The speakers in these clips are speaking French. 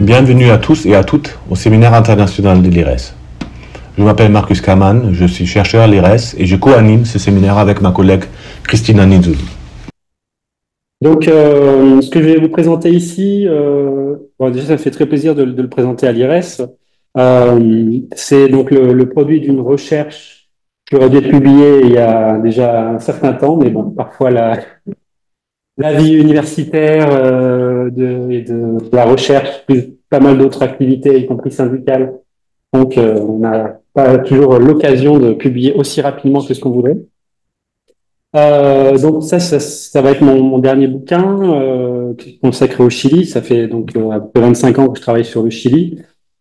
Bienvenue à tous et à toutes au séminaire international de l'IRES. Je m'appelle Marcus Kaman, je suis chercheur à l'IRES et je co-anime ce séminaire avec ma collègue Christina Nizuli. Donc, ce que je vais vous présenter ici, déjà ça me fait très plaisir de le présenter à l'IRES. C'est donc le produit d'une recherche qui aurait dû être publiée il y a déjà un certain temps, mais bon, parfois la vie universitaire et de la recherche, plus pas mal d'autres activités, y compris syndicales. Donc, on n'a pas toujours l'occasion de publier aussi rapidement que ce qu'on voudrait. Donc ça va être mon dernier bouquin consacré au Chili. Ça fait donc à peu près 25 ans que je travaille sur le Chili.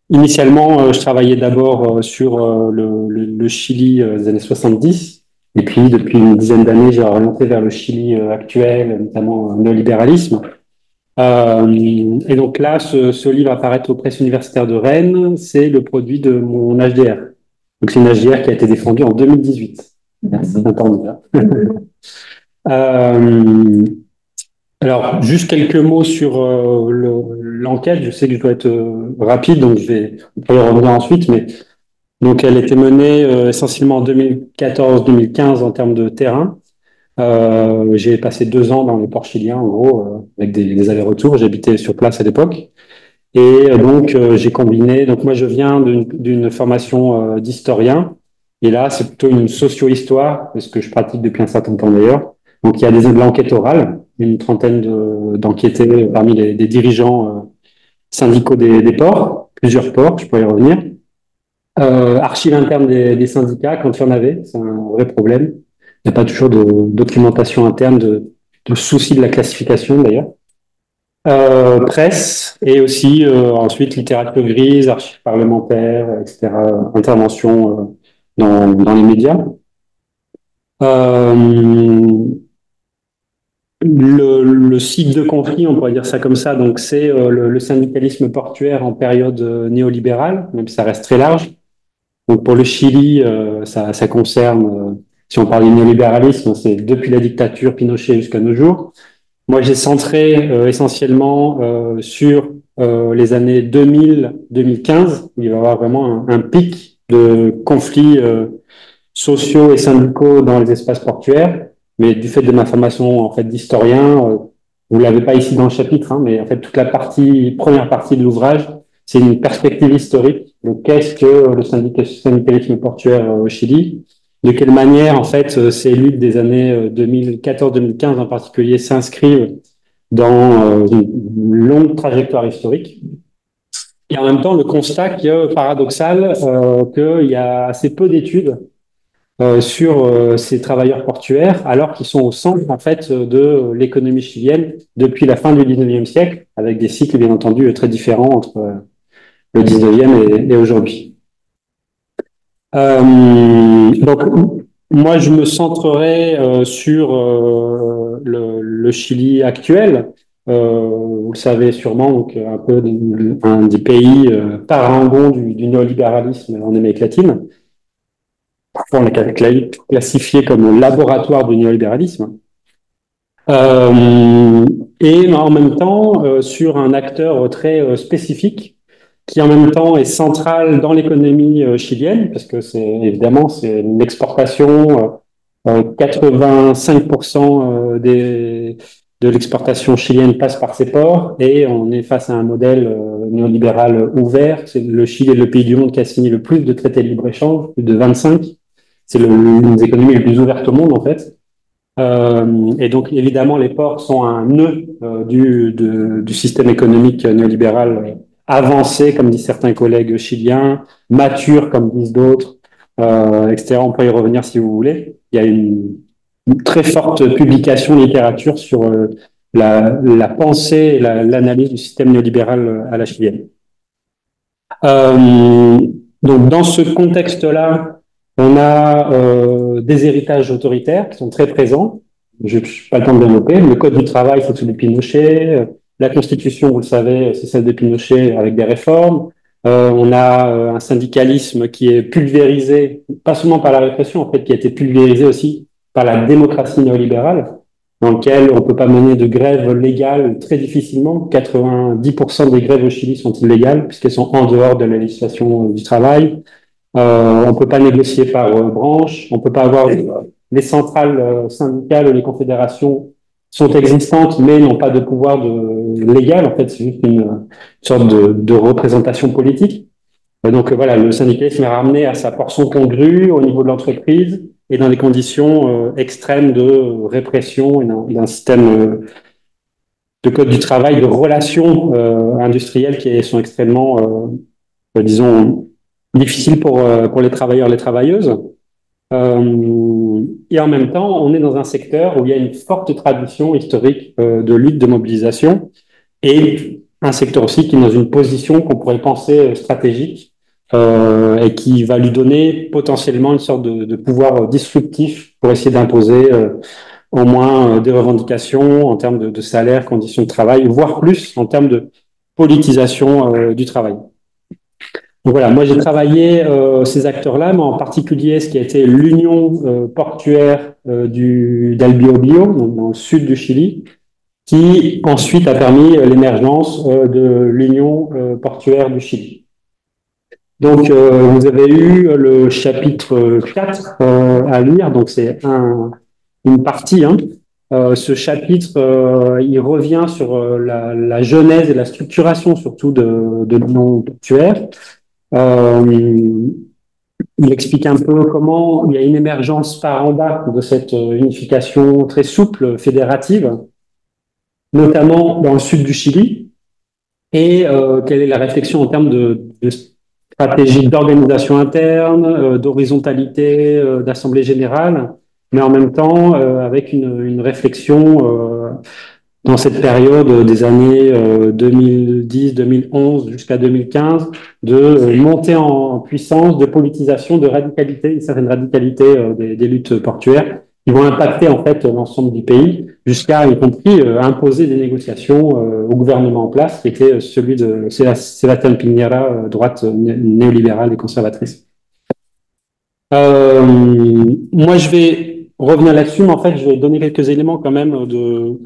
Initialement, je travaillais d'abord sur le Chili des années 70. Et puis, depuis une dizaine d'années, j'ai orienté vers le Chili actuel, notamment le néolibéralisme. Et donc là, ce livre apparaît aux presses universitaires de Rennes. C'est le produit de mon HDR. Donc c'est une HDR qui a été défendue en 2018. Merci d'entendre. Alors, juste quelques mots sur l'enquête. Je sais que je dois être rapide, donc je vais y revenir ensuite. Mais donc, elle était menée essentiellement en 2014-2015 en termes de terrain. J'ai passé 2 ans dans le port chilien, en gros, avec des allers-retours. J'habitais sur place à l'époque. Et donc, j'ai combiné. Donc, moi, je viens d'une formation d'historien. Et là, c'est plutôt une socio-histoire, ce que je pratique depuis un certain temps d'ailleurs. Donc, il y a de l'enquête orale, une trentaine d'enquêtés parmi des dirigeants syndicaux des ports, plusieurs ports, je pourrais y revenir. Archives internes des syndicats, quand il y en avait, c'est un vrai problème. Il n'y a pas toujours de documentation interne, de soucis de la classification d'ailleurs. Presse et aussi ensuite littérature grise, archives parlementaires, etc., intervention dans les médias. Le site de conflit, on pourrait dire ça comme ça, donc c'est le syndicalisme portuaire en période néolibérale, même si ça reste très large. Donc pour le Chili, ça concerne, si on parle du néolibéralisme, c'est depuis la dictature Pinochet jusqu'à nos jours. Moi, j'ai centré essentiellement sur les années 2000-2015, où il va y avoir vraiment un pic de conflits sociaux et syndicaux dans les espaces portuaires. Mais du fait de ma formation en fait d'historien, vous l'avez pas ici dans le chapitre, hein, mais en fait toute la première partie de l'ouvrage, c'est une perspective historique. Donc qu'est-ce que le syndicalisme portuaire au Chili? De quelle manière en fait ces luttes des années 2014-2015 en particulier s'inscrivent dans une longue trajectoire historique? Et en même temps, le constat qui est paradoxal, qu'il y a assez peu d'études sur ces travailleurs portuaires, alors qu'ils sont au centre en fait de l'économie chilienne depuis la fin du 19e siècle, avec des cycles bien entendu très différents entre le 19e et aujourd'hui. Donc moi je me centrerai sur le Chili actuel. Vous le savez sûrement, donc un peu un des pays parangons du néolibéralisme en Amérique latine. Parfois, on l'a classifié comme le laboratoire du néolibéralisme. Et en même temps, sur un acteur très spécifique, qui en même temps est central dans l'économie chilienne, parce que évidemment, c'est l'exportation, 85% de l'exportation chilienne passe par ces ports, et on est face à un modèle néolibéral ouvert. C'est le Chili est le pays du monde qui a signé le plus de traités de libre-échange, plus de 25. C'est l'une des économies les plus ouvertes au monde, en fait. Et donc, évidemment, les ports sont un nœud du système économique néolibéral avancé, comme disent certains collègues chiliens, mature, comme disent d'autres, etc. On peut y revenir si vous voulez. Il y a une très forte publication littérature sur la pensée et l'analyse du système néolibéral à la chilienne. Donc, dans ce contexte-là, on a des héritages autoritaires qui sont très présents. Je n'ai pas le temps de développer. Le Code du travail, c'est celui de Pinochet. La Constitution, vous le savez, c'est celle de Pinochet avec des réformes. On a un syndicalisme qui est pulvérisé, pas seulement par la répression, en fait, qui a été pulvérisé aussi par la démocratie néolibérale, dans lequel on ne peut pas mener de grève légale très difficilement. 90% des grèves au Chili sont illégales, puisqu'elles sont en dehors de la législation du travail. On ne peut pas négocier par branche, on ne peut pas avoir les centrales syndicales ou les confédérations sont existantes, mais n'ont pas de pouvoir légal. En fait, c'est juste une sorte de représentation politique. Et donc voilà, le syndicalisme est ramené à sa portion congrue au niveau de l'entreprise et dans des conditions extrêmes de répression et d'un système de code du travail, de relations industrielles qui sont extrêmement, disons, difficiles pour les travailleurs, les travailleuses. Et en même temps, on est dans un secteur où il y a une forte tradition historique de lutte, de mobilisation, et un secteur aussi qui est dans une position qu'on pourrait penser stratégique et qui va lui donner potentiellement une sorte de pouvoir disruptif pour essayer d'imposer au moins des revendications en termes de salaire, conditions de travail, voire plus en termes de politisation du travail. Donc voilà, moi j'ai travaillé ces acteurs-là, mais en particulier ce qui a été l'union portuaire d'Albiobio, dans le sud du Chili, qui ensuite a permis l'émergence de l'union portuaire du Chili. Donc vous avez eu le chapitre 4 à lire, donc c'est une partie. Hein. Ce chapitre, il revient sur la genèse et la structuration surtout de l'union portuaire. Il explique un peu comment il y a une émergence par en bas de cette unification très souple, fédérative, notamment dans le sud du Chili, et quelle est la réflexion en termes de stratégie d'organisation interne, d'horizontalité, d'assemblée générale, mais en même temps avec une réflexion dans cette période des années 2010-2011 jusqu'à 2015, de montée en puissance, de politisation, de radicalité, une certaine radicalité des luttes portuaires qui vont impacter en fait l'ensemble du pays, jusqu'à y compris imposer des négociations au gouvernement en place, qui était celui de Sebastián Piñera, droite néolibérale et conservatrice. Moi, je vais revenir là-dessus, mais en fait, je vais donner quelques éléments quand même de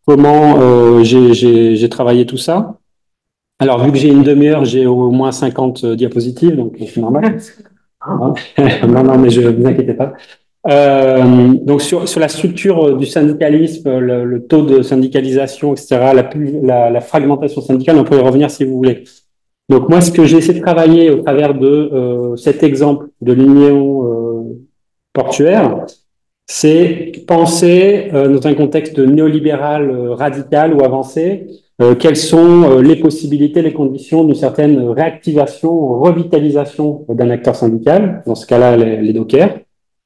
comment j'ai travaillé tout ça. Alors, vu que j'ai une demi-heure, j'ai au moins 50 diapositives, donc c'est normal. Non, mais je vous inquiétez pas. Donc, sur la structure du syndicalisme, le taux de syndicalisation, etc., la fragmentation syndicale, on peut y revenir si vous voulez. Donc, moi, ce que j'ai essayé de travailler au travers de cet exemple de l'union portuaire, c'est penser dans un contexte néolibéral radical ou avancé, quelles sont les possibilités, les conditions d'une certaine réactivation, revitalisation d'un acteur syndical, dans ce cas-là les dockers,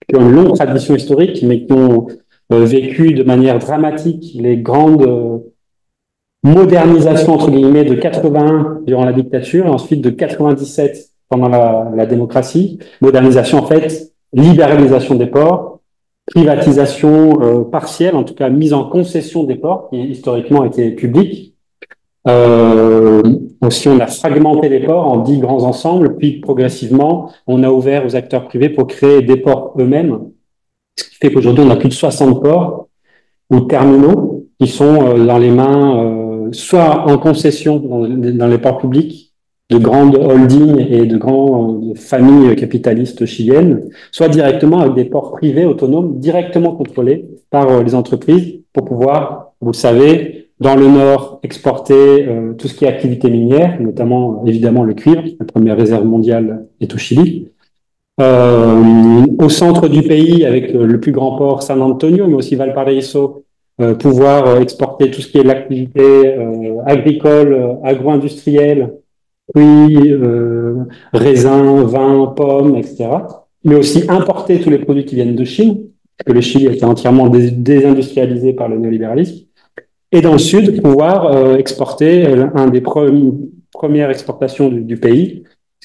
qui ont une longue tradition historique, mais qui ont vécu de manière dramatique les grandes modernisations, entre guillemets, de 81 durant la dictature, et ensuite de 97 pendant la démocratie. Modernisation, en fait, libéralisation des ports, privatisation partielle, en tout cas mise en concession des ports, qui historiquement étaient publics. Aussi, on a fragmenté les ports en 10 grands ensembles, puis progressivement, on a ouvert aux acteurs privés pour créer des ports eux-mêmes, ce qui fait qu'aujourd'hui, on a plus de 60 ports ou terminaux qui sont dans les mains, soit en concession dans les ports publics, de grandes holdings et de grandes familles capitalistes chiliennes, soit directement avec des ports privés autonomes, directement contrôlés par les entreprises pour pouvoir, vous le savez, dans le nord, exporter tout ce qui est activité minière, notamment évidemment le cuivre, la première réserve mondiale est au Chili. Au centre du pays, avec le plus grand port San Antonio, mais aussi Valparaíso, pouvoir exporter tout ce qui est l'activité agricole, agro-industrielle, fruits, raisins, vins, pommes, etc. Mais aussi importer tous les produits qui viennent de Chine, parce que le Chili a été entièrement désindustrialisé par le néolibéralisme. Et dans le sud, pouvoir exporter un des premières exportations du pays,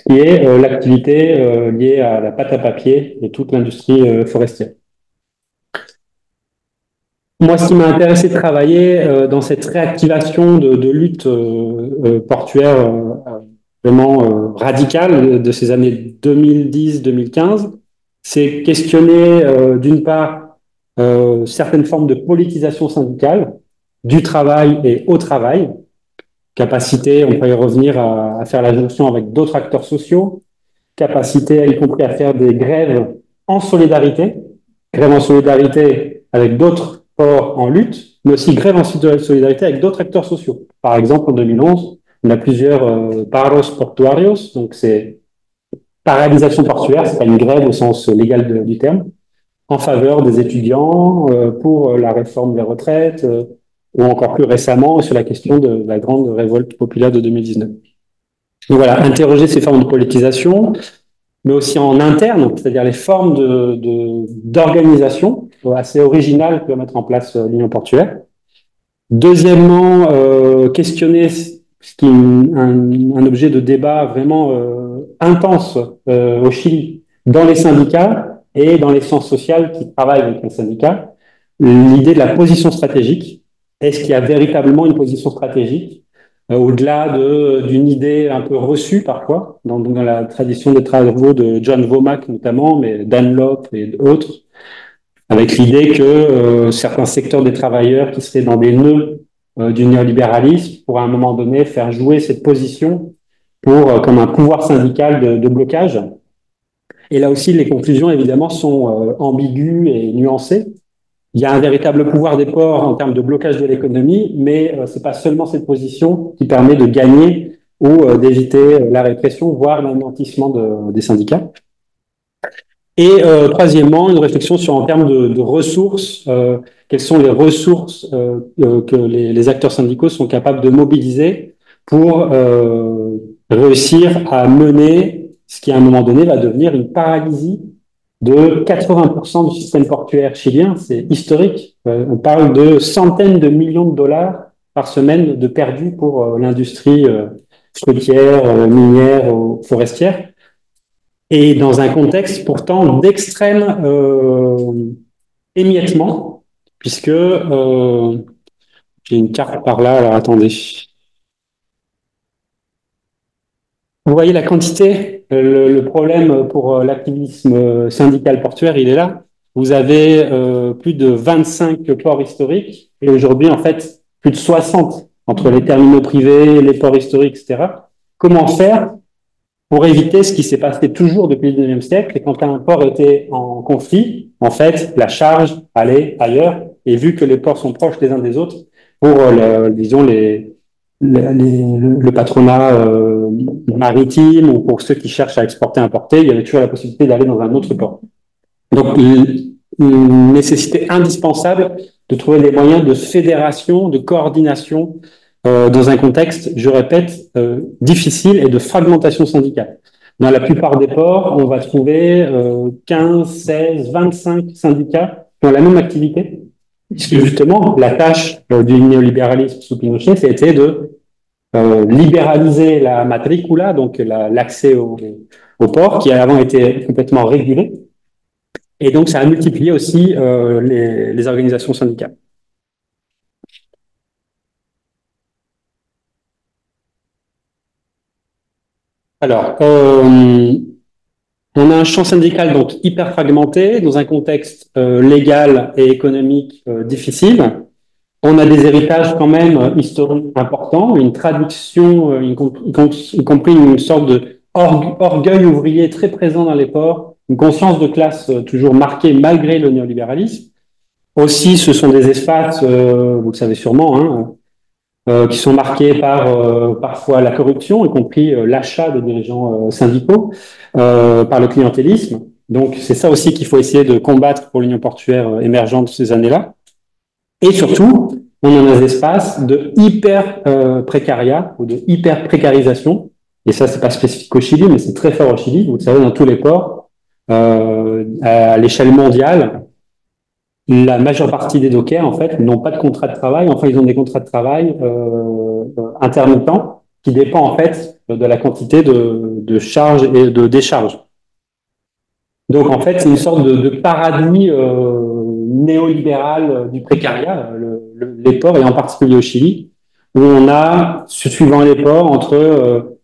qui est l'activité liée à la pâte à papier et toute l'industrie forestière. Moi, ce qui m'a intéressé de travailler dans cette réactivation de lutte portuaire vraiment radicale de ces années 2010-2015, c'est questionner d'une part certaines formes de politisation syndicale, du travail et au travail, capacité, on peut y revenir à faire la jonction avec d'autres acteurs sociaux, capacité, y compris à faire des grèves en solidarité avec d'autres ports en lutte, mais aussi grève en solidarité avec d'autres acteurs sociaux. Par exemple, en 2011, on a plusieurs paros portuarios, donc c'est paralysation portuaire, c'est pas une grève au sens légal du terme, en faveur des étudiants, pour la réforme des retraites, ou encore plus récemment sur la question de la grande révolte populaire de 2019. Donc voilà, interroger ces formes de politisation, mais aussi en interne, c'est-à-dire les formes d'organisation assez originales que va mettre en place l'Union portuaire. Deuxièmement, questionner ce qui est un objet de débat vraiment intense au Chili, dans les syndicats et dans les sciences sociales qui travaillent avec les syndicats, l'idée de la position stratégique. Est-ce qu'il y a véritablement une position stratégique au-delà d'une idée un peu reçue parfois, dans la tradition des travaux de John Womack notamment, mais Dunlop et autres, avec l'idée que certains secteurs des travailleurs qui seraient dans des nœuds du néolibéralisme pourraient à un moment donné faire jouer cette position comme un pouvoir syndical de blocage. Et là aussi, les conclusions, évidemment, sont ambiguës et nuancées. Il y a un véritable pouvoir des ports en termes de blocage de l'économie, mais c'est pas seulement cette position qui permet de gagner ou d'éviter la répression, voire l'anéantissement des syndicats. Et troisièmement, une réflexion en termes de ressources. Quelles sont les ressources que les acteurs syndicaux sont capables de mobiliser pour réussir à mener ce qui, à un moment donné, va devenir une paralysie de 80% du système portuaire chilien. C'est historique. On parle de centaines de millions de dollars par semaine de perdus pour l'industrie fruitière, minière, forestière. Et dans un contexte pourtant d'extrême émiettement, puisque j'ai une carte par là, alors attendez. Vous voyez la quantité, le problème pour l'activisme syndical portuaire, il est là. Vous avez plus de 25 ports historiques et aujourd'hui, en fait, plus de 60 entre les terminaux privés, les ports historiques, etc. Comment faire pour éviter ce qui s'est passé toujours depuis le 19e siècle, et quand un port était en conflit, en fait, la charge allait ailleurs, et vu que les ports sont proches les uns des autres, pour, disons, le patronat maritime, ou pour ceux qui cherchent à exporter, importer, il y avait toujours la possibilité d'aller dans un autre port. Donc, une nécessité indispensable de trouver des moyens de fédération, de coordination, dans un contexte, je répète, difficile et de fragmentation syndicale. Dans la plupart des ports, on va trouver 15, 16, 25 syndicats qui ont la même activité, puisque justement, la tâche du néolibéralisme sous Pinochet, c'était de libéraliser la matricula, donc l'accès au port, qui avant était complètement régulé, et donc ça a multiplié aussi les organisations syndicales. Alors, on a un champ syndical donc hyper fragmenté dans un contexte légal et économique difficile. On a des héritages quand même historiques importants, une traduction, y compris une sorte de orgueil ouvrier très présent dans les ports, une conscience de classe toujours marquée malgré le néolibéralisme. Aussi, ce sont des espaces, vous le savez sûrement, hein, qui sont marqués par parfois la corruption, y compris l'achat des dirigeants syndicaux, par le clientélisme. Donc, c'est ça aussi qu'il faut essayer de combattre pour l'Union portuaire émergente de ces années-là. Et surtout, on a des espaces de hyper précariat ou de hyper précarisation. Et ça, c'est pas spécifique au Chili, mais c'est très fort au Chili. Vous le savez, dans tous les ports, à l'échelle mondiale, la majeure partie des dockers, en fait, n'ont pas de contrat de travail. Enfin, ils ont des contrats de travail intermittents qui dépendent, en fait, de la quantité de charges et de décharges. Donc, en fait, c'est une sorte de paradis néolibéral du précariat, les ports, et en particulier au Chili, où on a, suivant les ports, entre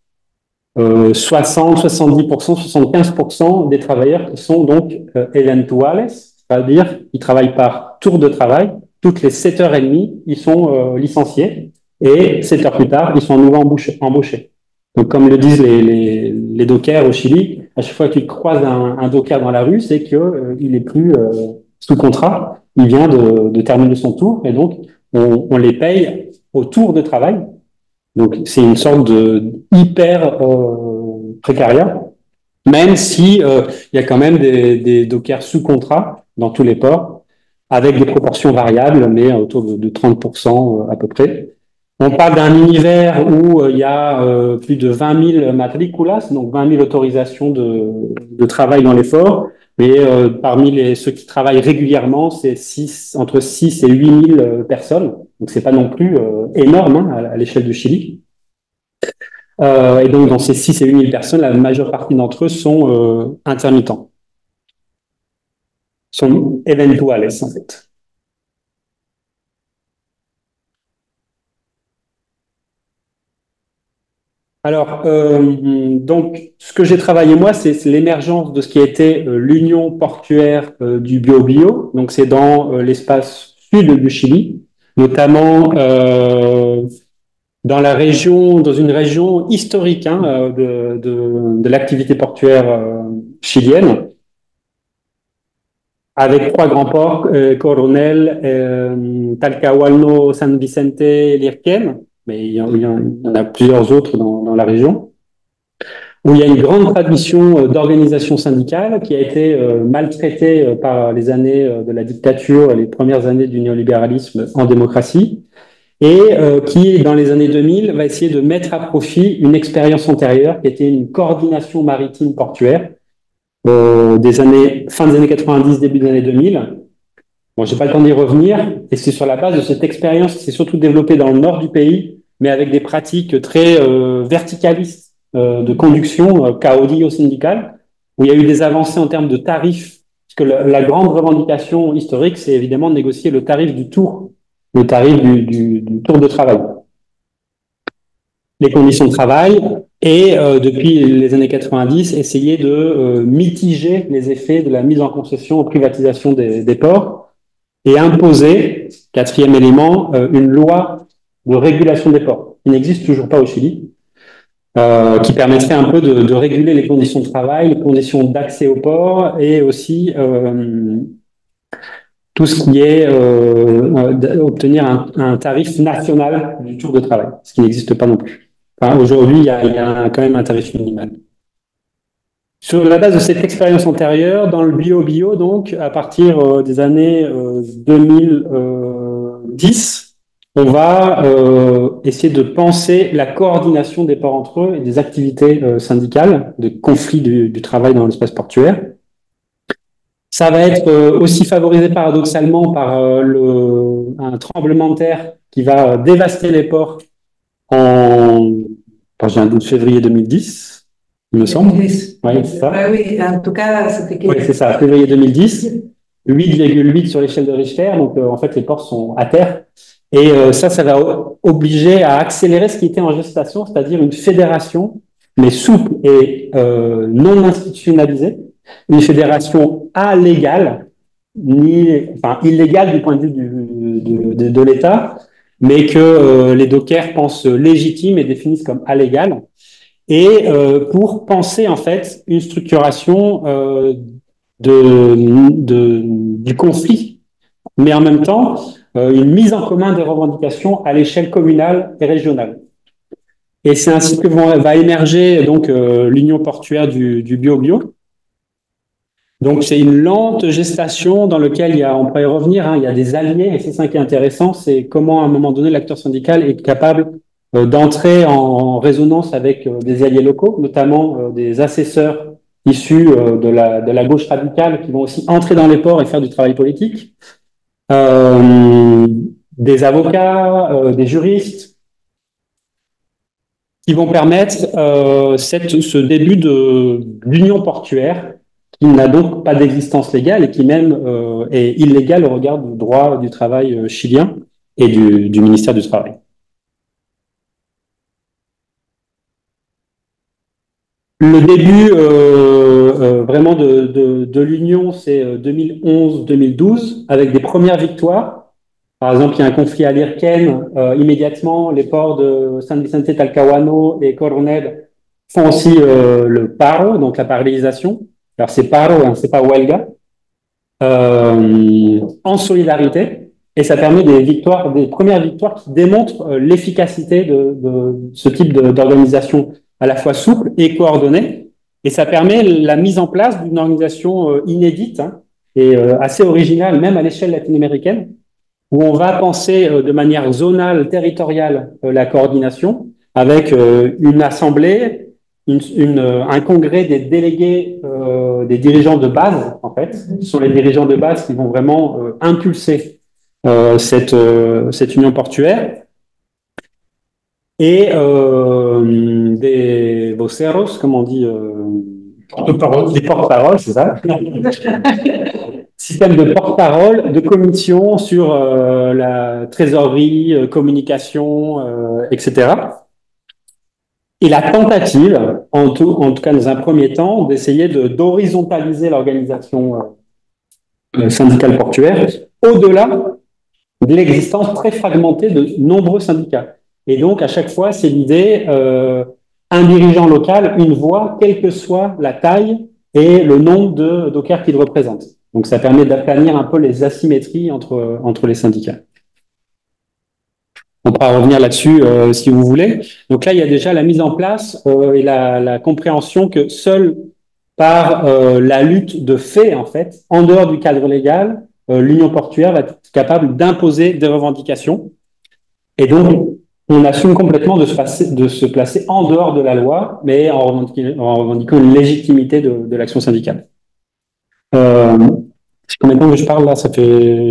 60, 70%, 75% des travailleurs qui sont donc eventuales, c'est-à-dire qu'ils travaillent par tour de travail. Toutes les 7h30, ils sont licenciés et 7 heures plus tard, ils sont à nouveau embauchés. Donc, comme le disent les dockers au Chili, à chaque fois que tu croises un docker dans la rue, c'est qu'il est plus sous contrat, il vient de terminer son tour et donc on les paye au tour de travail. Donc, c'est une sorte de hyper précaria, même si il y a quand même des dockers sous contrat dans tous les ports, avec des proportions variables, mais autour de 30% à peu près. On parle d'un univers où il y a plus de 20 000 matriculas, donc 20 000 autorisations de travail dans les ports. Mais parmi ceux qui travaillent régulièrement, c'est entre 6 et 8 000 personnes. Donc c'est pas non plus énorme hein, à l'échelle du Chili. Et donc dans ces 6 et 8 000 personnes, la majeure partie d'entre eux sont intermittents, sont eventuales en fait. Alors, donc, ce que j'ai travaillé moi, c'est l'émergence de ce qui était l'Union portuaire du Biobío. Donc, c'est dans l'espace sud du Chili, notamment dans dans une région historique hein, de l'activité portuaire chilienne, avec 3 grands ports, Coronel, Talcahuano, San Vicente, Lirquén, mais il y en a plusieurs autres dans la région, où il y a une grande tradition d'organisation syndicale qui a été maltraitée par les années de la dictature, les premières années du néolibéralisme en démocratie, et qui, dans les années 2000, va essayer de mettre à profit une expérience antérieure qui était une coordination maritime portuaire fin des années 90, début des années 2000. Bon, j'ai pas le temps d'y revenir, et c'est sur la base de cette expérience qui s'est surtout développée dans le nord du pays, mais avec des pratiques très verticalistes de conduction, caudillo syndical, où il y a eu des avancées en termes de tarifs, parce que la grande revendication historique, c'est évidemment de négocier le tarif du tour, le tarif du tour de travail, les conditions de travail, et depuis les années 90, essayer de mitiger les effets de la mise en concession et privatisation des ports, et imposer, 4e élément, une loi de régulation des ports, qui n'existe toujours pas au Chili, qui permettrait un peu de réguler les conditions de travail, les conditions d'accès au port, et aussi tout ce qui est obtenir un tarif national du tour de travail, ce qui n'existe pas non plus. Enfin, aujourd'hui, il y a quand même un tarif minimal. Sur la base de cette expérience antérieure, dans le bio, donc, à partir des années 2010, on va essayer de penser la coordination des ports entre eux et des activités syndicales, de conflits du travail dans l'espace portuaire. Ça va être aussi favorisé paradoxalement par un tremblement de terre qui va dévaster les ports j'ai un doute, février 2010, il me semble. Oui, c'est ça. Oui, en tout cas, c'était... Oui, c'est ça, février 2010, 8,8 sur l'échelle de Richter, donc en fait les ports sont à terre. Et ça va obliger à accélérer ce qui était en gestation, c'est-à-dire une fédération, mais souple et non institutionnalisée, une fédération allégale, illégale du point de vue de l'État, mais que les dockers pensent légitime et définissent comme allégale, et pour penser en fait une structuration du conflit, mais en même temps une mise en commun des revendications à l'échelle communale et régionale. Et c'est ainsi que va émerger donc l'Union portuaire du Biobío. Donc c'est une lente gestation dans laquelle on pourrait y revenir, hein, il y a des alliés, et c'est ça qui est intéressant, c'est comment à un moment donné l'acteur syndical est capable d'entrer en résonance avec des alliés locaux, notamment des assesseurs issus de la gauche radicale qui vont aussi entrer dans les ports et faire du travail politique, des avocats, des juristes, qui vont permettre ce début d'union portuaire qui n'a donc pas d'existence légale et qui même est illégale au regard du droit du travail chilien et du ministère du Travail. Le début vraiment de l'Union, c'est 2011-2012, avec des premières victoires. Par exemple, il y a un conflit à l'Irken. Immédiatement, les ports de San Vicente Talcahuano et Coronel font aussi le paro, donc la parallélisation. Alors, c'est paro, hein, c'est pas huelga, en solidarité. Et ça permet des victoires, des premières victoires qui démontrent l'efficacité de ce type d'organisation à la fois souple et coordonnée. Et ça permet la mise en place d'une organisation inédite, hein, et assez originale, même à l'échelle latino-américaine, où on va penser de manière zonale, territoriale, la coordination, avec une assemblée, un congrès des délégués, des dirigeants de base, en fait. Ce sont les dirigeants de base qui vont vraiment impulser cette union portuaire. Et des voceros, comme on dit, Porte-parole. des porte-paroles, c'est ça. Système de porte-parole, de commission sur la trésorerie, communication, etc. Et la tentative, en tout cas dans un premier temps, d'essayer d'horizontaliser l'organisation syndicale portuaire au-delà de l'existence très fragmentée de nombreux syndicats. Et donc, à chaque fois, c'est l'idée, un dirigeant local, une voix, quelle que soit la taille et le nombre de dockers qu'il représente. Donc, ça permet d'aplanir un peu les asymétries entre les syndicats. On pourra revenir là-dessus si vous voulez. Donc là, il y a déjà la mise en place et la compréhension que seule par la lutte de fait, en fait, en dehors du cadre légal, l'Union portuaire va être capable d'imposer des revendications. Et donc, on assume complètement de se placer en dehors de la loi, mais en revendiquant une légitimité de l'action syndicale. Combien de temps que je parle là? Ça fait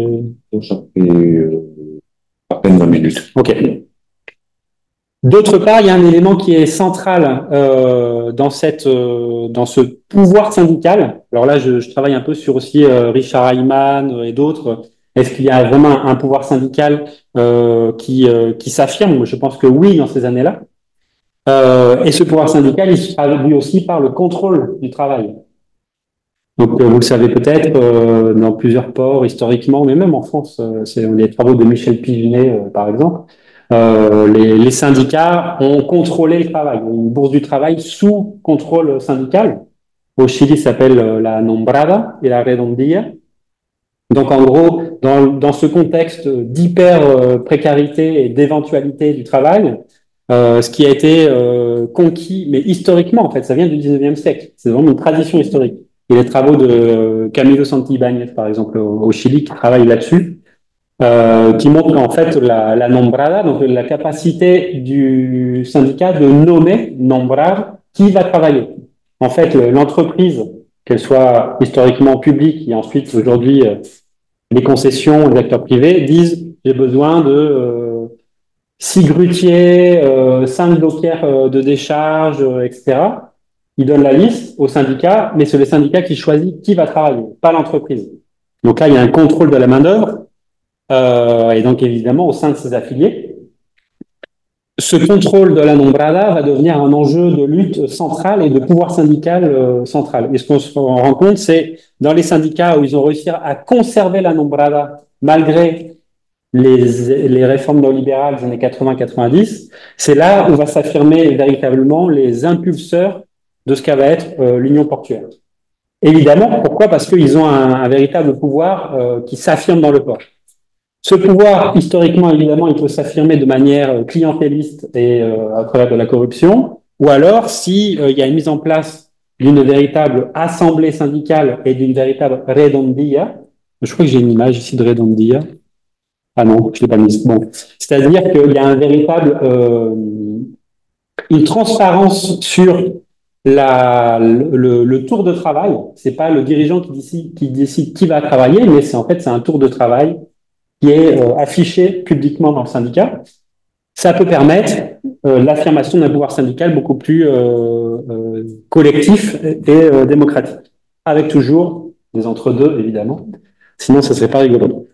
À peine 20 minutes. OK. D'autre part, il y a un élément qui est central dans ce pouvoir syndical. Alors là, je travaille un peu sur aussi Richard Hyman et d'autres. Est-ce qu'il y a vraiment un pouvoir syndical qui s'affirme? Je pense que oui, dans ces années-là. Et ce pouvoir syndical, il se traduit aussi par le contrôle du travail. Donc, vous le savez peut-être, dans plusieurs ports, historiquement, mais même en France, c'est les travaux de Michel Pigenet, par exemple. Les syndicats ont contrôlé le travail. Une bourse du travail sous contrôle syndical. Au Chili, ça s'appelle la nombrada et la redondilla. Donc, en gros, dans ce contexte d'hyper précarité et d'éventualité du travail, ce qui a été conquis, mais historiquement, en fait, ça vient du 19e siècle. C'est vraiment une tradition historique. Et les travaux de Camilo Santibáñez, par exemple, au Chili, qui travaille là-dessus, qui montre en fait la nombrada, donc la capacité du syndicat de nommer, nombrar, qui va travailler. En fait, l'entreprise, qu'elle soit historiquement publique et ensuite aujourd'hui les concessions, les acteurs privés disent j'ai besoin de 6 grutiers, 5 dockers de décharge, etc. Ils donnent la liste au syndicat, mais c'est le syndicat qui choisit qui va travailler, pas l'entreprise. Donc là, il y a un contrôle de la main-d'œuvre. Et donc évidemment au sein de ses affiliés. Ce contrôle de la nombrada va devenir un enjeu de lutte centrale et de pouvoir syndical central. Et ce qu'on se rend compte, c'est dans les syndicats où ils ont réussi à conserver la nombrada malgré les réformes néolibérales des années 80-90, c'est là où va s'affirmer véritablement les impulseurs de ce qu'a va être l'union portuaire. Évidemment, pourquoi? Parce qu'ils ont un véritable pouvoir qui s'affirme dans le port. Ce pouvoir, historiquement, évidemment, il peut s'affirmer de manière clientéliste et à travers de la corruption, ou alors si il y a une mise en place d'une véritable assemblée syndicale et d'une véritable redondilla. Je crois que j'ai une image ici de redondilla. Ah non, je l'ai pas mise. Bon, c'est-à-dire qu'il y a un véritable une transparence sur le tour de travail. C'est pas le dirigeant qui décide qui va travailler, mais c'est en fait c'est un tour de travail qui est affiché publiquement dans le syndicat. Ça peut permettre l'affirmation d'un pouvoir syndical beaucoup plus collectif et démocratique, avec toujours des entre-deux, évidemment. Sinon, ça serait pas rigolo.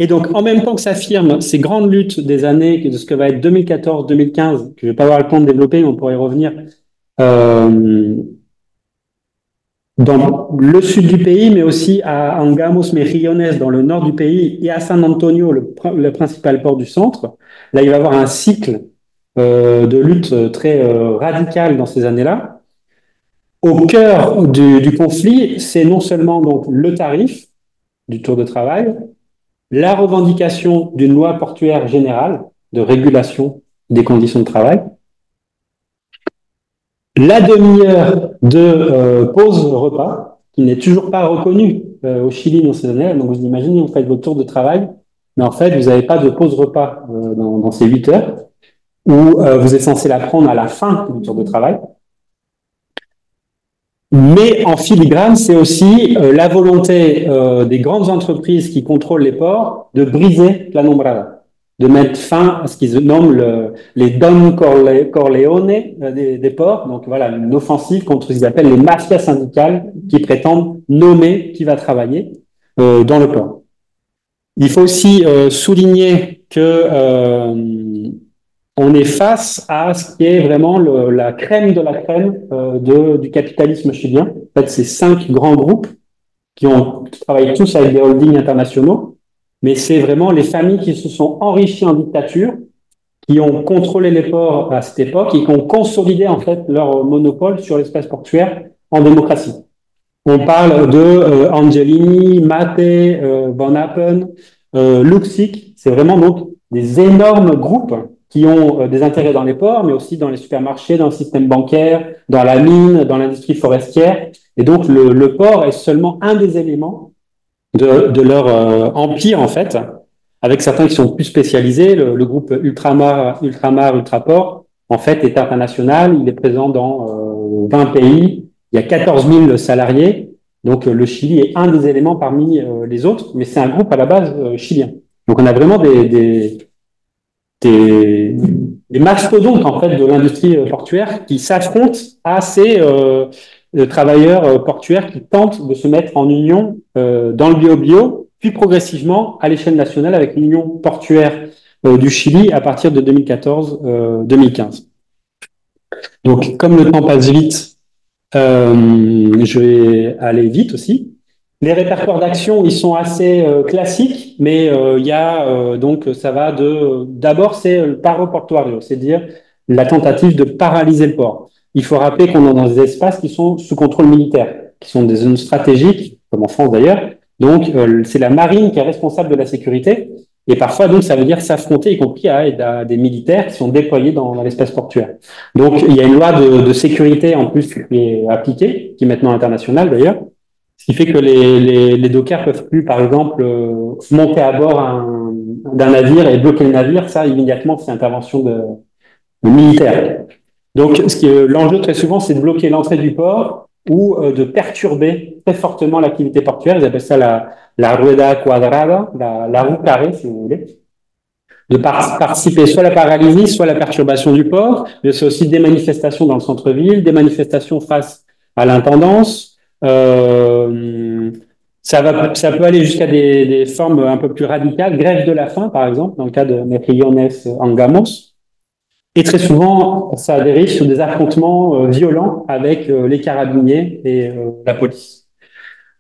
Et donc, en même temps que s'affirment ces grandes luttes des années, de ce que va être 2014-2015, que je vais pas avoir le temps de développer, mais on pourrait y revenir, dans le sud du pays, mais aussi à Angamos, Mejillones, dans le nord du pays, et à San Antonio, le principal port du centre. Là, il va y avoir un cycle de lutte très radical dans ces années-là. Au cœur du conflit, c'est non seulement donc le tarif du tour de travail, la revendication d'une loi portuaire générale de régulation des conditions de travail, la demi-heure de pause repas, qui n'est toujours pas reconnue au Chili dans ces années. Donc vous imaginez, vous faites votre tour de travail, mais en fait, vous n'avez pas de pause repas dans ces 8 heures, où vous êtes censé la prendre à la fin du tour de travail. Mais en filigrane, c'est aussi la volonté des grandes entreprises qui contrôlent les ports de briser la nombrada, de mettre fin à ce qu'ils nomment les Don Corleone des ports. Donc voilà, une offensive contre ce qu'ils appellent les mafias syndicales qui prétendent nommer qui va travailler dans le port. Il faut aussi souligner que on est face à ce qui est vraiment la crème de la crème du capitalisme chilien. En fait, c'est 5 grands groupes qui travaillent tous avec des holdings internationaux, mais c'est vraiment les familles qui se sont enrichies en dictature, qui ont contrôlé les ports à cette époque et qui ont consolidé en fait leur monopole sur l'espace portuaire en démocratie. On parle de Angelini, Mate, Van Appen, Luxic. C'est vraiment donc des énormes groupes qui ont des intérêts dans les ports, mais aussi dans les supermarchés, dans le système bancaire, dans la mine, dans l'industrie forestière. Et donc, le port est seulement un des éléments de leur empire, en fait, avec certains qui sont plus spécialisés. Le groupe Ultramar, Ultraport, en fait, est international. Il est présent dans 20 pays. Il y a 14 000 salariés. Donc, le Chili est un des éléments parmi les autres, mais c'est un groupe à la base chilien. Donc, on a vraiment des mastodontes en fait de l'industrie portuaire qui s'affrontent à ces travailleurs portuaires qui tentent de se mettre en union dans le bio-bio, puis progressivement à l'échelle nationale avec l'union portuaire du Chili à partir de 2014-2015. Donc, comme le temps passe vite, je vais aller vite aussi. Les répertoires d'action, ils sont assez classiques, mais il y a donc ça va d'abord c'est le paro portuario, c'est-à-dire la tentative de paralyser le port. Il faut rappeler qu'on est dans des espaces qui sont sous contrôle militaire, qui sont des zones stratégiques, comme en France d'ailleurs. Donc c'est la marine qui est responsable de la sécurité, et parfois donc ça veut dire s'affronter, y compris à des militaires qui sont déployés dans l'espace portuaire. Donc il y a une loi de sécurité en plus qui est appliquée, qui est maintenant internationale d'ailleurs. Ce qui fait que les dockers peuvent plus, par exemple, monter à bord d'un navire et bloquer le navire. Ça, immédiatement, c'est intervention de militaire. Donc, l'enjeu très souvent, c'est de bloquer l'entrée du port ou de perturber très fortement l'activité portuaire. Ils appellent ça la rueda cuadrada, la roue carrée, si vous voulez. De participer soit à la paralysie, soit à la perturbation du port. Mais c'est aussi des manifestations dans le centre-ville, des manifestations face à l'intendance. Ça peut aller jusqu'à des formes un peu plus radicales, grève de la faim par exemple, dans le cas de Mejillones Angamos. Et très souvent, ça dérive sur des affrontements violents avec les carabiniers et la police.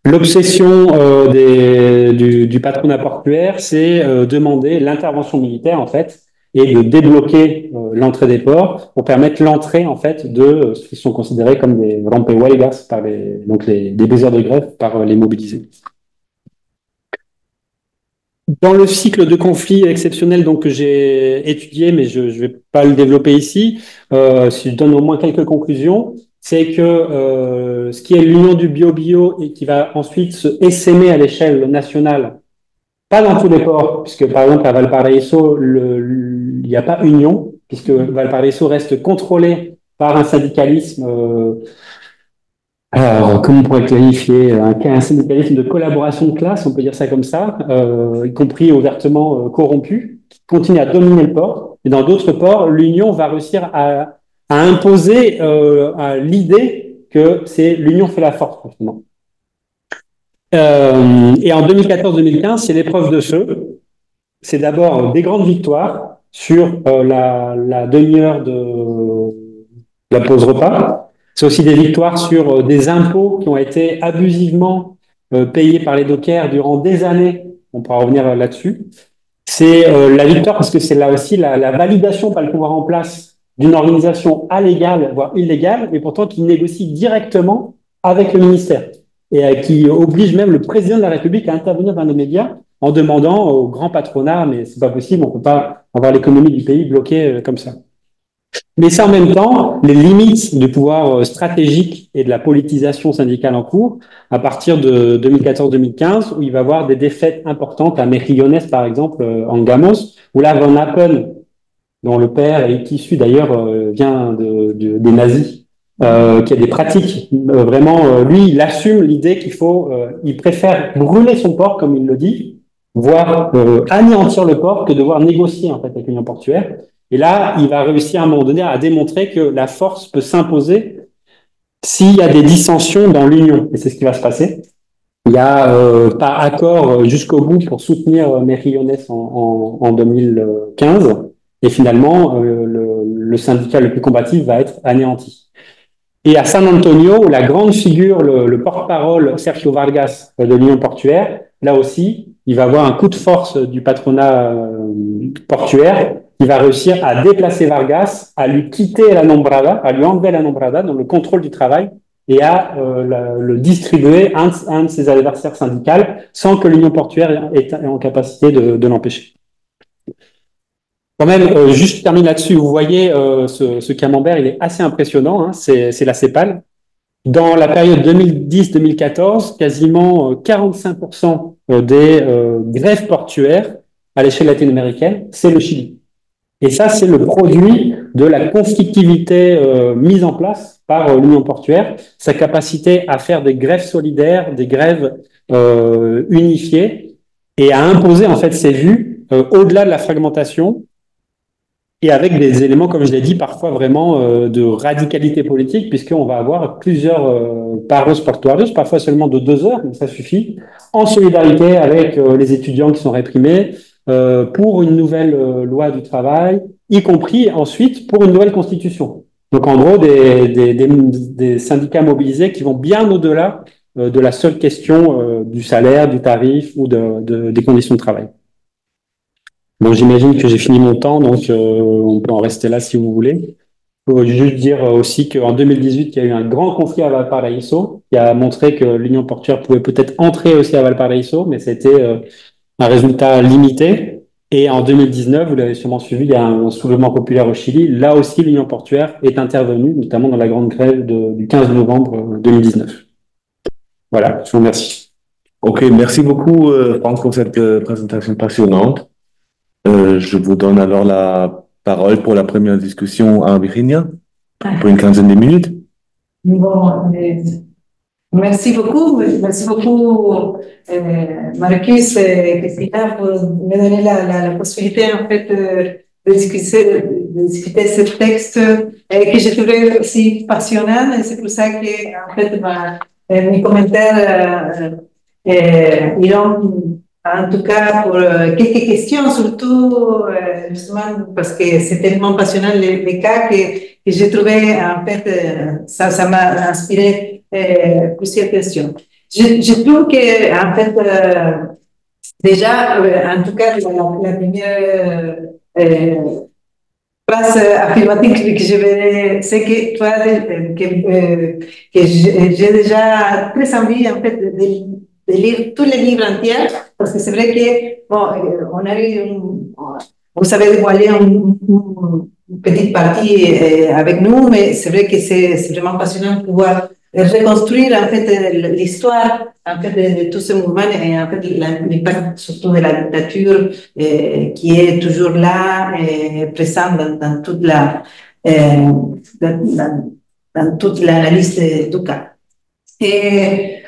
L'obsession du patronat portuaire, c'est demander l'intervention militaire en fait et de débloquer l'entrée des ports pour permettre l'entrée en fait de ce qui sont considérés comme des rompehuelgas par des briseurs de grève par les mobilisés. Dans le cycle de conflit exceptionnel donc, que j'ai étudié, mais je ne vais pas le développer ici, si je donne au moins quelques conclusions, c'est que ce qui est l'union du bio-bio et qui va ensuite se essaimer à l'échelle nationale, pas dans tous les ports, puisque par exemple à Valparaiso, il n'y a pas union, puisque Valparaiso reste contrôlé par un syndicalisme, alors comment on pourrait qualifier, un syndicalisme de collaboration de classe, on peut dire ça comme ça, y compris ouvertement corrompu, qui continue à dominer le port. Et dans d'autres ports, l'union va réussir à imposer l'idée que c'est l'union fait la force, justement. Et en 2014-2015, c'est l'épreuve de feu. c'est d'abord des grandes victoires sur la demi-heure de la pause repas. C'est aussi des victoires sur des impôts qui ont été abusivement payés par les dockers durant des années. On pourra revenir là-dessus. C'est la victoire parce que c'est là aussi la validation par le pouvoir en place d'une organisation allégale, voire illégale, mais pourtant qui négocie directement avec le ministère et qui oblige même le président de la République à intervenir dans les médias en demandant au grand patronat, mais c'est pas possible, on peut pas avoir l'économie du pays bloquée comme ça. Mais c'est en même temps les limites du pouvoir stratégique et de la politisation syndicale en cours à partir de 2014-2015, où il va y avoir des défaites importantes à Mejillones, par exemple, en Gamos, où là, Van Appen, dont le père est issu d'ailleurs, vient des nazis, qui a des pratiques. Vraiment, lui, il assume l'idée qu'il faut, il préfère brûler son port, comme il le dit, voire anéantir le port que devoir négocier en fait avec l'Union portuaire. Et là, il va réussir à un moment donné à démontrer que la force peut s'imposer s'il y a des dissensions dans l'Union. Et c'est ce qui va se passer. Il y a pas accord jusqu'au bout pour soutenir Mejillones en 2015. Et finalement, le syndicat le plus combatif va être anéanti. Et à San Antonio, la grande figure, le porte-parole Sergio Vargas de l'Union portuaire, là aussi, il va avoir un coup de force du patronat portuaire. Il va réussir à déplacer Vargas, à lui quitter la nombrada, à lui enlever la nombrada, dans le contrôle du travail, et à le distribuer à un de ses adversaires syndicaux sans que l'Union portuaire ait en capacité de l'empêcher. Quand même, juste je termine là-dessus, vous voyez ce camembert, il est assez impressionnant, hein, c'est la CEPAL. Dans la période 2010-2014, quasiment 45% des grèves portuaires à l'échelle latino-américaine, c'est le Chili. Et ça, c'est le produit de la conflictivité mise en place par l'Union portuaire, sa capacité à faire des grèves solidaires, des grèves unifiées, et à imposer en fait ses vues au-delà de la fragmentation, et avec des éléments, comme je l'ai dit, parfois vraiment de radicalité politique, puisqu'on va avoir plusieurs paros portuarios, parfois seulement de 2 heures, mais ça suffit, en solidarité avec les étudiants qui sont réprimés, pour une nouvelle loi du travail, y compris ensuite pour une nouvelle constitution. Donc en gros, des syndicats mobilisés qui vont bien au-delà de la seule question du salaire, du tarif ou des conditions de travail. Bon, j'imagine que j'ai fini mon temps, donc on peut en rester là si vous voulez. Il faut juste dire aussi qu'en 2018, il y a eu un grand conflit à Valparaíso qui a montré que l'Union portuaire pouvait peut-être entrer aussi à Valparaíso, mais c'était un résultat limité. Et en 2019, vous l'avez sûrement suivi, il y a un soulèvement populaire au Chili. Là aussi, l'Union portuaire est intervenue, notamment dans la grande grève du 15 novembre 2019. Voilà, je vous remercie. Ok, merci beaucoup Franck pour cette présentation passionnante. Je vous donne alors la parole pour la première discussion à Virginia, pour une quinzaine de minutes. Bon, merci beaucoup Marcus et Christina pour me donner la possibilité en fait de discuter ce texte que j'ai trouvé aussi passionnant et c'est pour ça que en fait mes commentaires iront en tout cas pour quelques questions surtout justement parce que c'est tellement passionnant les cas que j'ai trouvé en fait ça m'a inspiré plusieurs questions. Je trouve que en fait déjà en tout cas la première phrase affirmative que je vais c'est que toi que j'ai déjà très envie en fait de lire tous les livres entiers parce que c'est vrai que bon on a eu vous avez dévoilé une petite partie avec nous, mais c'est vrai que c'est vraiment passionnant de pouvoir reconstruire en fait l'histoire en fait de tout ce mouvement et en fait l'impact surtout de la dictature qui est toujours là présent dans toute dans toute l'analyse du cas. Et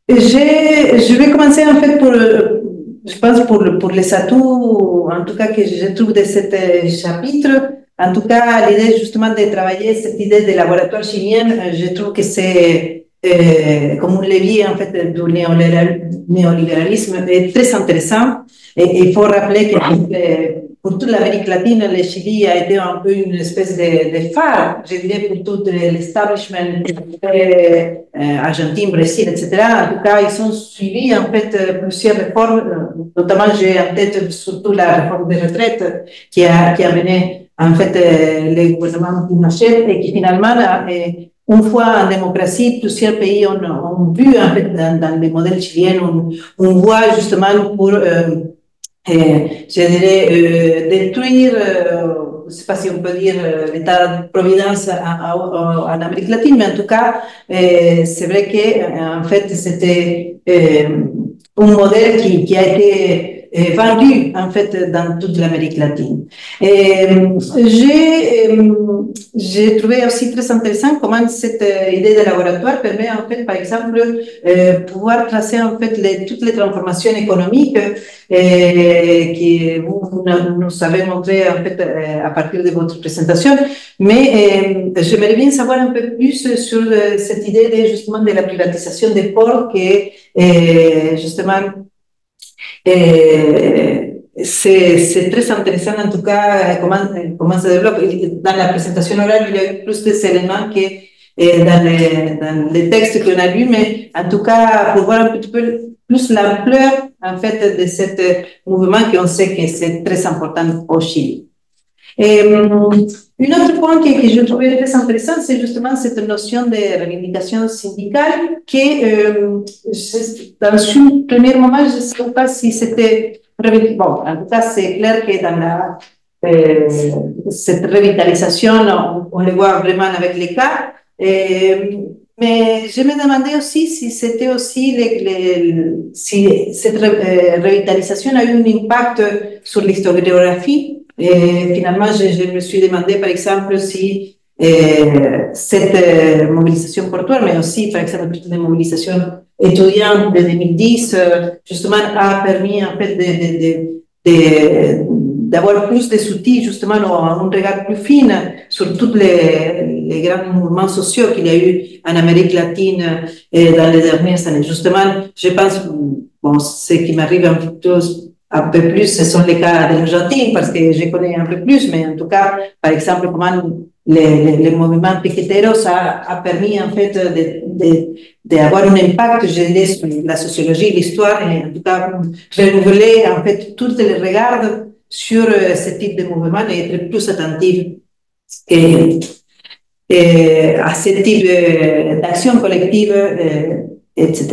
je vais commencer en fait je pense pour les atouts en tout cas que je trouve de cet chapitre. En tout cas, l'idée justement de travailler cette idée de laboratoire chilien, je trouve que c'est comme un levier en fait du néolibéralisme est très intéressant. Et il faut rappeler que pour toute l'Amérique latine, le Chili a été un peu une espèce de phare, je dirais, pour tout l'establishment Argentine, Brésil, etc. En tout cas, ils ont suivi en fait plusieurs réformes, notamment j'ai en tête surtout la réforme des retraites qui a mené en fait le gouvernement Pinochet et qui finalement une fois en démocratie, plusieurs pays ont vu en fait dans le modèle chilien une voie justement pour je dirais, détruire, je ne sais pas si on peut dire l'État-providence en Amérique latine, mais en tout cas, c'est vrai qu'en fait, c'était un modèle qui a été vendu en fait dans toute l'Amérique latine. J'ai trouvé aussi très intéressant comment cette idée de laboratoire permet en fait, par exemple, pouvoir tracer en fait toutes les transformations économiques que vous nous avez montré en fait à partir de votre présentation, mais j'aimerais bien savoir un peu plus sur cette idée justement de la privatisation des ports qui justement c'est très intéressant en tout cas comment ça développe. Dans la présentation orale, il y a eu plus d'éléments que dans les textes qu'on a lus, mais en tout cas pour voir un petit peu plus l'ampleur en fait de ce mouvement qu'on sait que c'est très important au Chili. Un autre point que je trouvais très intéressant, c'est justement cette notion de revendication syndicale qui, dans un premier moment, je ne sais pas si c'était... Bon, en tout cas, c'est clair que dans cette revitalisation, on le voit vraiment avec les cas. Mais je me demandais aussi si c'était aussi si cette revitalisation a eu un impact sur l'historiographie. Et finalement, je me suis demandé, par exemple, si cette mobilisation portuaire, mais aussi, par exemple, les mobilisations étudiantes de 2010, justement, a permis, en fait, d'avoir plus de outils, justement, un regard plus fin sur tous les grands mouvements sociaux qu'il y a eu en Amérique latine dans les dernières années. Justement, je pense, bon, ce qui m'arrive un peu plus, ce sont les cas de l'Argentine, parce que je connais un peu plus, mais en tout cas, par exemple, comment les mouvements piqueteros a permis, en fait, d'avoir un impact, je dirais, sur la sociologie, l'histoire, et en tout cas, renouveler, en fait, tous les regards sur ce type de mouvement et être plus attentif à ce type d'action collective, etc.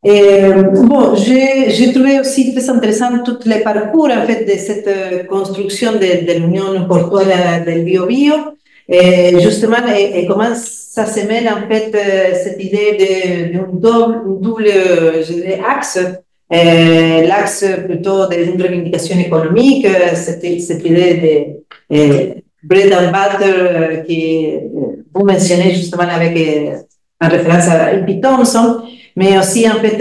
Bon, j'ai trouvé aussi très intéressant tout le parcours en fait de cette construction de l'Union portuaire del Bio-Bio, justement, et comment ça se mêle en fait cette idée d'un double, je dirais, axe, l'axe plutôt d'une revendication économique, cette idée de bread and butter que vous mentionnez justement avec en référence à E.P. Thompson, mais aussi en fait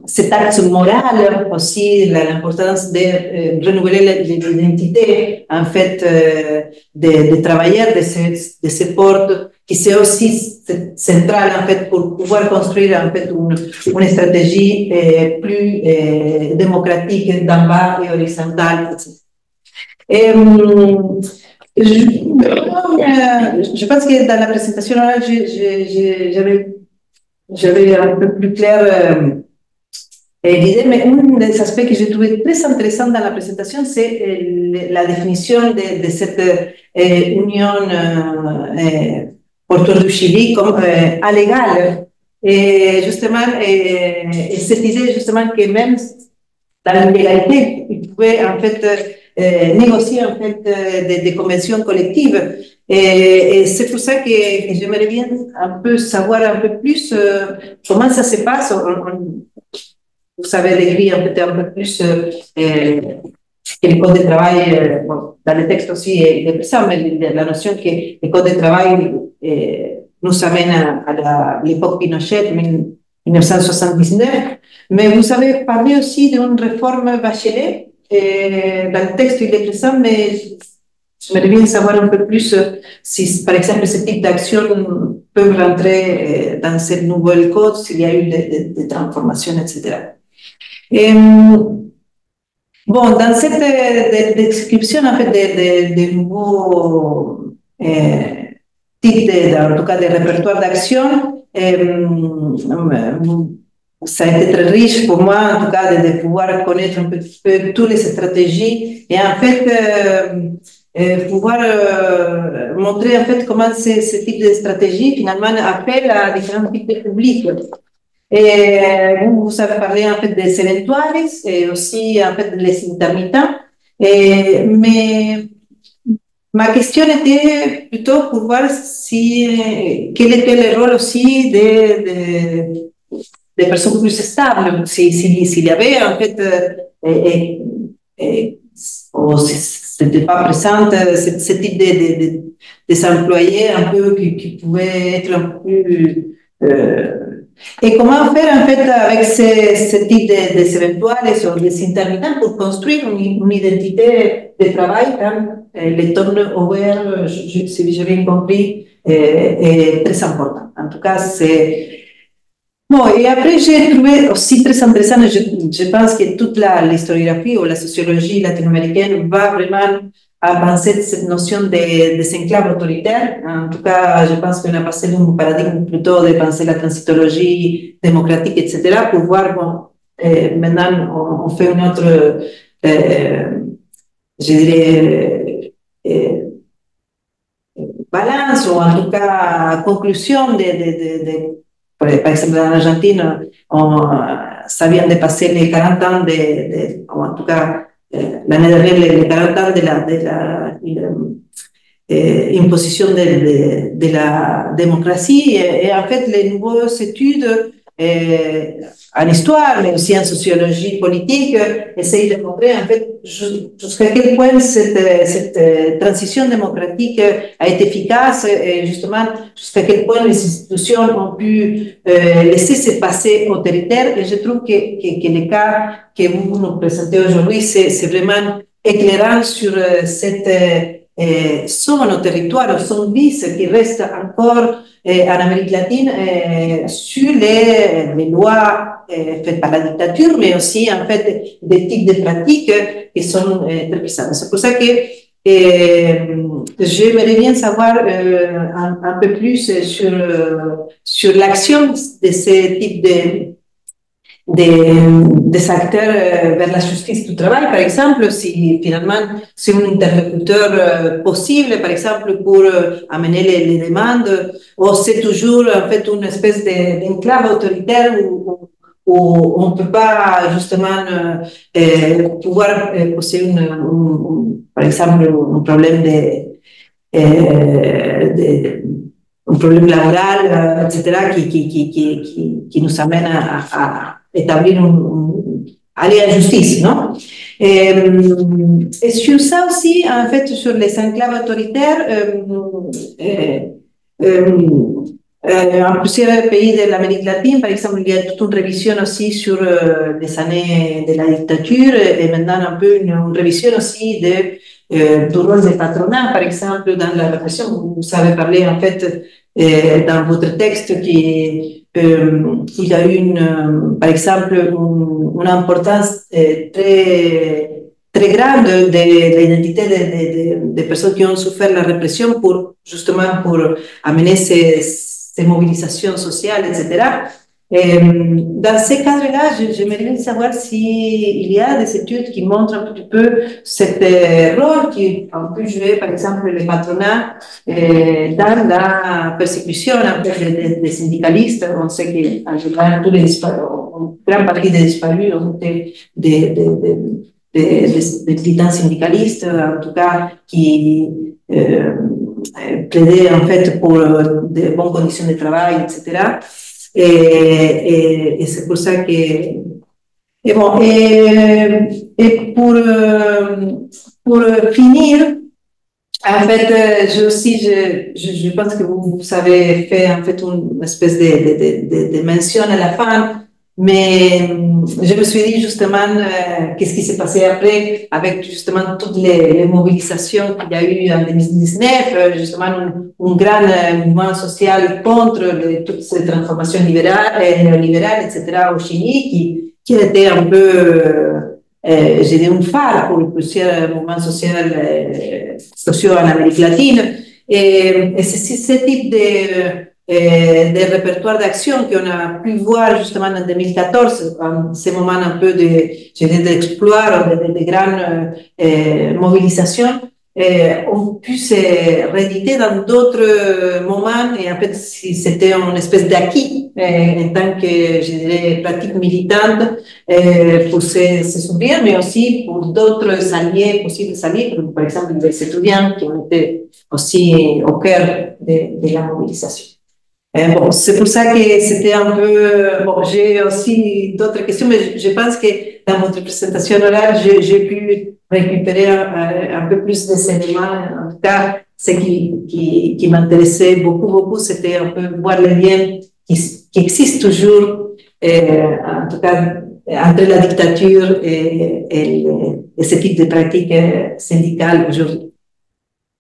cet axe moral aussi, l'importance de renouveler l'identité en fait des travailleurs de ces ports qui c'est aussi central en fait pour pouvoir construire en fait une stratégie plus démocratique d'en bas et horizontale, etc. Je pense que dans la présentation orale, j'avais un peu plus clair l'idée, mais un des aspects que j'ai trouvé très intéressant dans la présentation, c'est la définition de cette union portuaire du Chili comme allégale. Et justement, cette idée justement que même dans l'illégalité, il pouvait en fait négocier en fait des conventions collectives. Et c'est pour ça que j'aimerais bien un peu savoir un peu plus comment ça se passe. Vous savez décrire en fait un peu plus que le code de travail, bon, dans le texte aussi il est présent, mais la notion que le code de travail nous amène à l'époque Pinochet, 1979. Mais vous avez parlé aussi d'une réforme Bachelet. Dans le texte, il est présent, mais j'aimerais bien savoir un peu plus si, par exemple, ce type d'action peuvent rentrer dans cette nouvelle code s'il y a eu des transformations, etc. Et, bon, dans cette description en fait, des nouveaux types, en tout cas, des répertoires d'action, ça a été très riche pour moi, en tout cas, de pouvoir connaître un peu toutes les stratégies et en fait pouvoir montrer en fait comment ce type de stratégie finalement appelle à différents types de publics. Et vous avez parlé en fait des éventuels et aussi en fait des intermittents. Mais ma question était plutôt pour voir si quel était le rôle aussi des personnes plus stables, s'il y avait en fait, ou si c'était pas présent ce type des employés un peu qui pouvaient être un peu plus. Et comment faire en fait avec ce type des éventuels ou des intermittents pour construire une identité de travail quand le turnover, si j'ai bien compris, est très important. En tout cas, c'est. Bon, et après, j'ai trouvé aussi très intéressant, je pense que toute l'historiographie ou la sociologie latino-américaine va vraiment avancer cette notion des enclaves autoritaires. En tout cas, je pense qu'on a passé d'un paradigme plutôt de penser la transitologie démocratique, etc., pour voir, bon, maintenant, on fait une autre, je dirais, balance, ou en tout cas, conclusion par exemple, en Argentine, ça vient de passer les 40 ans ou en tout cas, l'année dernière, les 40 ans de la imposition de la démocratie. Et en fait, les nouvelles études en histoire, mais aussi en sociologie politique, essayent de montrer en fait jusqu'à quel point cette transition démocratique a été efficace et justement jusqu'à quel point les institutions ont pu laisser se passer autoritaire. Et je trouve que le cas que vous nous présentez aujourd'hui, c'est vraiment éclairant sur cette son territoire, son vice qui reste encore en Amérique latine sur les lois faites par la dictature, mais aussi en fait des types de pratiques qui sont très puissantes. C'est pour ça que j'aimerais bien savoir un peu plus sur l'action de ces types des acteurs vers la justice du travail, par exemple, si finalement c'est un interlocuteur possible, par exemple, pour amener les demandes, ou c'est toujours en fait une espèce d'enclave autoritaire où on ne peut pas justement pouvoir poser par exemple un problème un problème laboral, etc., qui nous amène à établir aller à la justice, non? Et sur ça aussi, en fait, sur les enclaves autoritaires, en plusieurs pays de l'Amérique latine, par exemple, il y a toute une révision aussi sur les années de la dictature et maintenant un peu une révision aussi du rôle des patronats, par exemple, dans la répression. Vous avez parlé, en fait, dans votre texte qu'il y a eu, par exemple, une importance très grande de l'identité des personnes qui ont souffert la répression justement pour amener ces mobilisations sociales, etc. Dans ces cadres-là, j'aimerais bien savoir s'il y a des études qui montrent un petit peu ce rôle qui peut jouer, par exemple, les patronats dans la persécution des syndicalistes. On sait qu'en général, une grande partie des disparus ont été des militants syndicalistes, en tout cas, qui plaidaient en fait pour de bonnes conditions de travail, etc. Et c'est pour ça que. Et bon, et pour finir, en fait, je pense que vous avez fait en fait une espèce de mention à la fin Mais je me suis dit justement, qu'est-ce qui s'est passé après avec justement toutes les mobilisations qu'il y a eu en 2019, justement un grand mouvement social contre toutes ces transformations néolibérales, etc. au Chili, qui a été un peu, j'ai dit, un phare pour plusieurs mouvements sociaux en Amérique latine. Et c'est ce type des répertoires d'action qu'on a pu voir justement en 2014, en ces moments un peu d'exploit, de grandes mobilisations, ont pu se rééditer dans d'autres moments et en fait c'était une espèce d'acquis en tant que, je dirais, pratique militante pour se souvenir, mais aussi pour d'autres alliés, possibles alliés, comme par exemple les étudiants qui ont été aussi au cœur de la mobilisation. Bon, c'est pour ça que c'était un peu... Bon, j'ai aussi d'autres questions, mais je pense que dans votre présentation orale, j'ai pu récupérer un peu plus des éléments. En tout cas, ce qui m'intéressait beaucoup, c'était un peu voir les liens qui existent toujours, en tout cas, entre la dictature et ce type de pratiques syndicales aujourd'hui.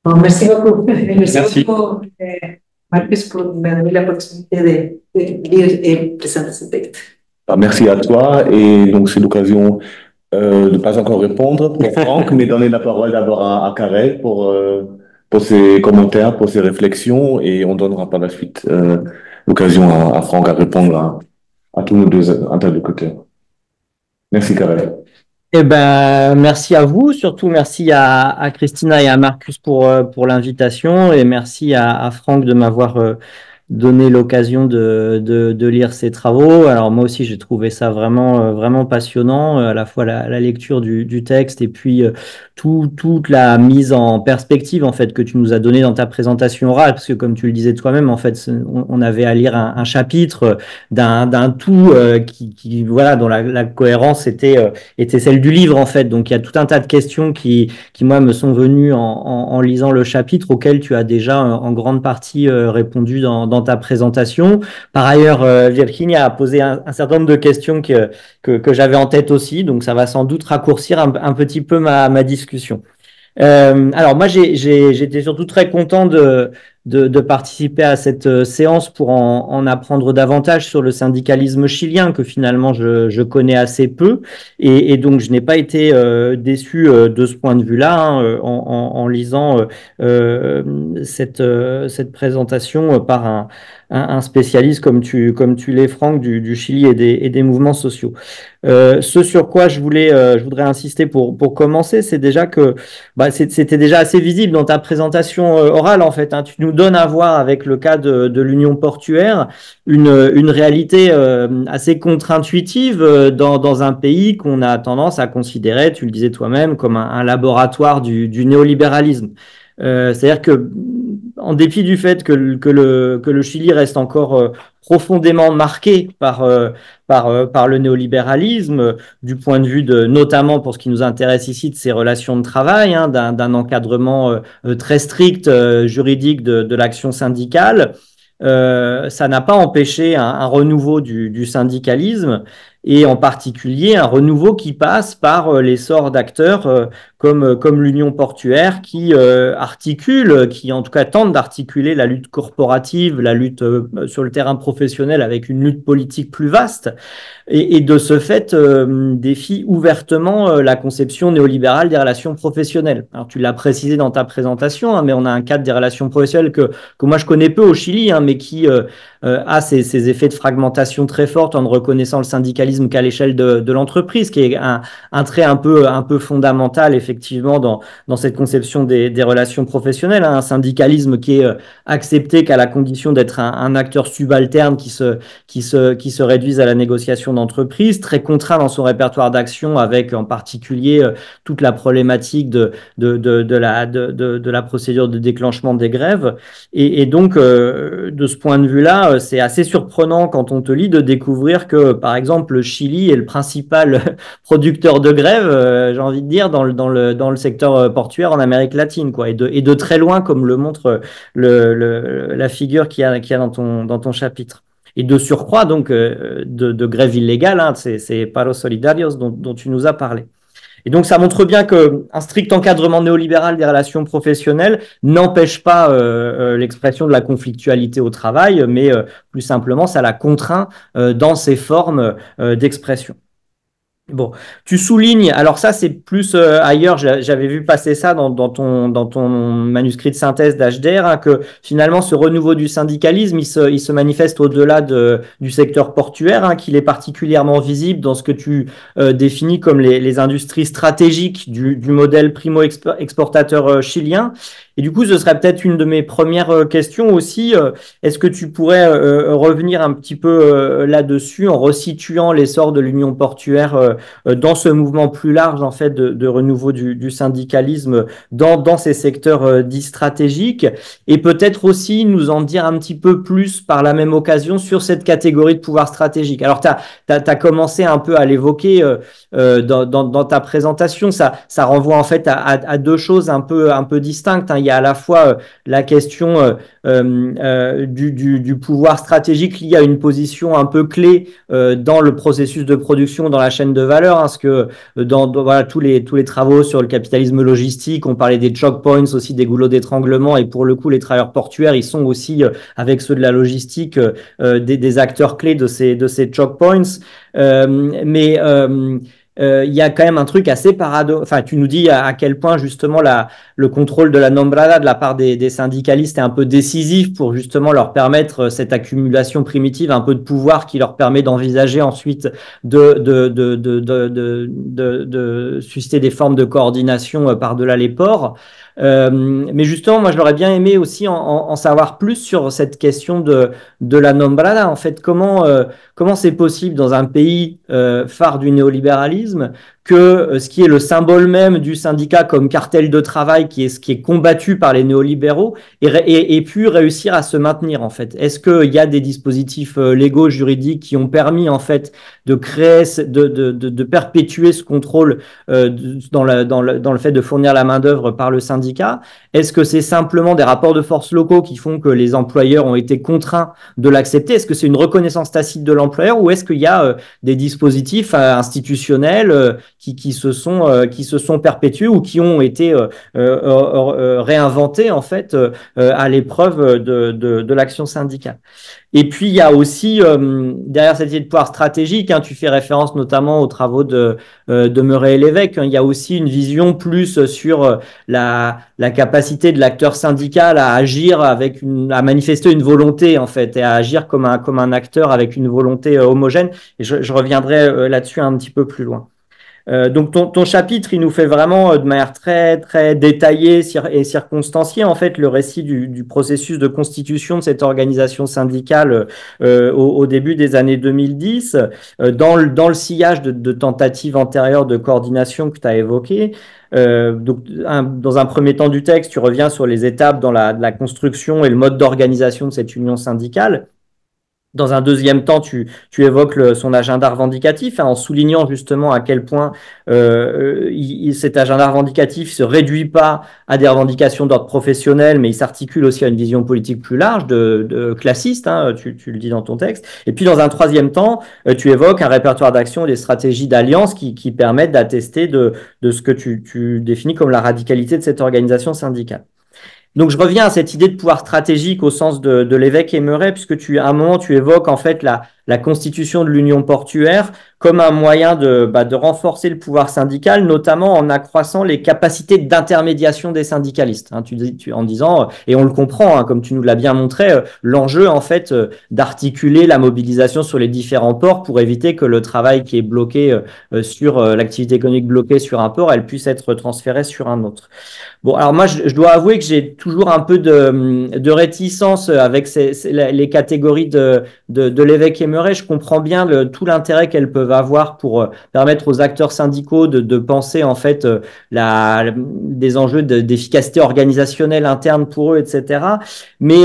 Bon, merci beaucoup. Merci beaucoup. Marcus, pour me donner l'opportunité de lire et présenter ce texte. Merci à toi. Et donc, c'est l'occasion de ne pas encore répondre pour Franck, mais donner la parole d'abord à Karel pour ses commentaires, pour ses réflexions. Et on donnera par la suite l'occasion à Franck à répondre à tous nos deux interlocuteurs. Merci, Karel. Eh ben, merci à vous, surtout merci à Christina et à Marcus pour l'invitation et merci à Franck de m'avoir donné l'occasion de lire ses travaux. Alors moi aussi j'ai trouvé ça vraiment passionnant, à la fois la lecture du texte et puis toute la mise en perspective en fait que tu nous as donné dans ta présentation orale, parce que comme tu le disais toi-même, en fait on avait à lire un chapitre d'un tout qui voilà, dont la cohérence était celle du livre en fait. Donc il y a tout un tas de questions qui moi me sont venues en lisant le chapitre, auquel tu as déjà en grande partie répondu dans ta présentation. Par ailleurs, Virginia a posé un certain nombre de questions que j'avais en tête aussi, donc ça va sans doute raccourcir un petit peu ma discussion. Alors moi j'étais surtout très content de participer à cette séance pour en apprendre davantage sur le syndicalisme chilien que finalement je connais assez peu et donc je n'ai pas été déçu de ce point de vue-là en lisant cette présentation par un spécialiste comme tu l'es, Franck, du Chili et des mouvements sociaux. Ce sur quoi je voudrais insister pour commencer, c'est déjà que c'était déjà assez visible dans ta présentation orale en fait. Tu nous donnes à voir avec le cas de l'Union portuaire une réalité assez contre-intuitive dans un pays qu'on a tendance à considérer, tu le disais toi-même, comme un laboratoire du néolibéralisme. C'est-à-dire que, en dépit du fait que le Chili reste encore profondément marqué par le néolibéralisme, du point de vue notamment pour ce qui nous intéresse ici, de ses relations de travail, d'un encadrement très strict juridique de l'action syndicale, ça n'a pas empêché un renouveau du syndicalisme, et en particulier un renouveau qui passe par l'essor d'acteurs comme l'Union portuaire qui articule, qui en tout cas tente d'articuler la lutte corporative, la lutte sur le terrain professionnel avec une lutte politique plus vaste, et de ce fait défie ouvertement la conception néolibérale des relations professionnelles. Alors tu l'as précisé dans ta présentation, mais on a un cadre des relations professionnelles que moi je connais peu au Chili, mais qui a ces effets de fragmentation très fortes en ne reconnaissant le syndicalisme qu'à l'échelle de l'entreprise, qui est un trait un peu fondamental effectivement dans cette conception des relations professionnelles, un syndicalisme qui est accepté qu'à la condition d'être un acteur subalterne qui se réduise à la négociation d'entreprise, très contraint dans son répertoire d'action, avec en particulier toute la problématique de la procédure de déclenchement des grèves, et donc de ce point de vue-là, c'est assez surprenant quand on te lit de découvrir que par exemple le Chili est le principal producteur de grève, j'ai envie de dire, dans le secteur portuaire en Amérique latine, quoi, et de très loin, comme le montre la figure qu'il y a dans ton chapitre. Et de surcroît, donc, de grève illégale, hein, ces paros solidarios dont tu nous as parlé. Et donc, ça montre bien qu'un strict encadrement néolibéral des relations professionnelles n'empêche pas l'expression de la conflictualité au travail, mais plus simplement, ça la contraint dans ses formes d'expression. Bon, tu soulignes, alors ça c'est plus ailleurs, j'avais vu passer ça dans ton manuscrit de synthèse d'HDR, hein, que finalement ce renouveau du syndicalisme, il se manifeste au-delà du secteur portuaire, hein, qu'il est particulièrement visible dans ce que tu définis comme les industries stratégiques du modèle primo-exportateur chilien. Et du coup, ce serait peut-être une de mes premières questions aussi. Est-ce que tu pourrais revenir un petit peu là-dessus en resituant l'essor de l'union portuaire dans ce mouvement plus large en fait de renouveau du syndicalisme dans ces secteurs dits stratégiques, et peut-être aussi nous en dire un petit peu plus par la même occasion sur cette catégorie de pouvoir stratégique. Alors, tu as commencé un peu à l'évoquer dans ta présentation. Ça renvoie en fait à deux choses un peu distinctes, hein. Il y a à la fois la question du pouvoir stratégique lié à une position un peu clé dans le processus de production, dans la chaîne de valeur, hein, parce que voilà, tous les travaux sur le capitalisme logistique, on parlait des choke points, aussi des goulots d'étranglement, et pour le coup, les travailleurs portuaires, ils sont aussi, avec ceux de la logistique, des acteurs clés de ces choke points. Mais il y a quand même un truc assez paradoxal. Enfin, tu nous dis à quel point justement le contrôle de la nombrada de la part des syndicalistes est un peu décisif pour justement leur permettre cette accumulation primitive, un peu de pouvoir qui leur permet d'envisager ensuite de susciter des formes de coordination par-delà les ports. Mais justement, moi, je l'aurais bien aimé aussi en savoir plus sur cette question de la nombrada. En fait, comment c'est possible dans un pays phare du néolibéralisme que ce qui est le symbole même du syndicat comme cartel de travail, qui est combattu par les néolibéraux, ait pu réussir à se maintenir en fait. Est-ce qu'il y a des dispositifs légaux, juridiques qui ont permis en fait de créer, de perpétuer ce contrôle dans le fait de fournir la main-d'œuvre par le syndicat? Est-ce que c'est simplement des rapports de force locaux qui font que les employeurs ont été contraints de l'accepter? Est-ce que c'est une reconnaissance tacite de l'employeur, ou est-ce qu'il y a des dispositifs institutionnels qui se sont perpétués ou qui ont été réinventés en fait à l'épreuve de l'action syndicale? Et puis, il y a aussi, derrière cette idée de pouvoir stratégique, hein, tu fais référence notamment aux travaux de Murray et Lévesque, hein, il y a aussi une vision plus sur la capacité de l'acteur syndical à agir à manifester une volonté, en fait, et à agir comme un acteur avec une volonté homogène. Et je reviendrai là-dessus un petit peu plus loin. Donc ton chapitre, il nous fait vraiment de manière très très détaillée et circonstanciée en fait le récit du processus de constitution de cette organisation syndicale au début des années 2010, dans le sillage de tentatives antérieures de coordination que tu as évoquées. Donc, dans un premier temps du texte, tu reviens sur les étapes dans la construction et le mode d'organisation de cette union syndicale. Dans un deuxième temps, tu évoques son agenda revendicatif, hein, en soulignant justement à quel point cet agenda revendicatif se réduit pas à des revendications d'ordre professionnel, mais il s'articule aussi à une vision politique plus large, de classiste, hein, tu le dis dans ton texte. Et puis dans un troisième temps, tu évoques un répertoire d'actions et des stratégies d'alliance qui permettent d'attester de ce que tu définis comme la radicalité de cette organisation syndicale. Donc, je reviens à cette idée de pouvoir stratégique au sens de Lévesque et Murray, puisque à un moment, tu évoques en fait la constitution de l'union portuaire comme un moyen de renforcer le pouvoir syndical, notamment en accroissant les capacités d'intermédiation des syndicalistes. Hein, en disant, et on le comprend, hein, comme tu nous l'as bien montré, l'enjeu en fait d'articuler la mobilisation sur les différents ports pour éviter que le travail qui est bloqué sur l'activité économique bloquée sur un port, elle puisse être transférée sur un autre. Bon, alors moi, je dois avouer que j'ai toujours un peu de réticence avec les catégories de Lévesque et Murray. Je comprends bien tout l'intérêt qu'elles peuvent avoir pour permettre aux acteurs syndicaux de penser en fait des enjeux d'efficacité organisationnelle interne pour eux, etc. Mais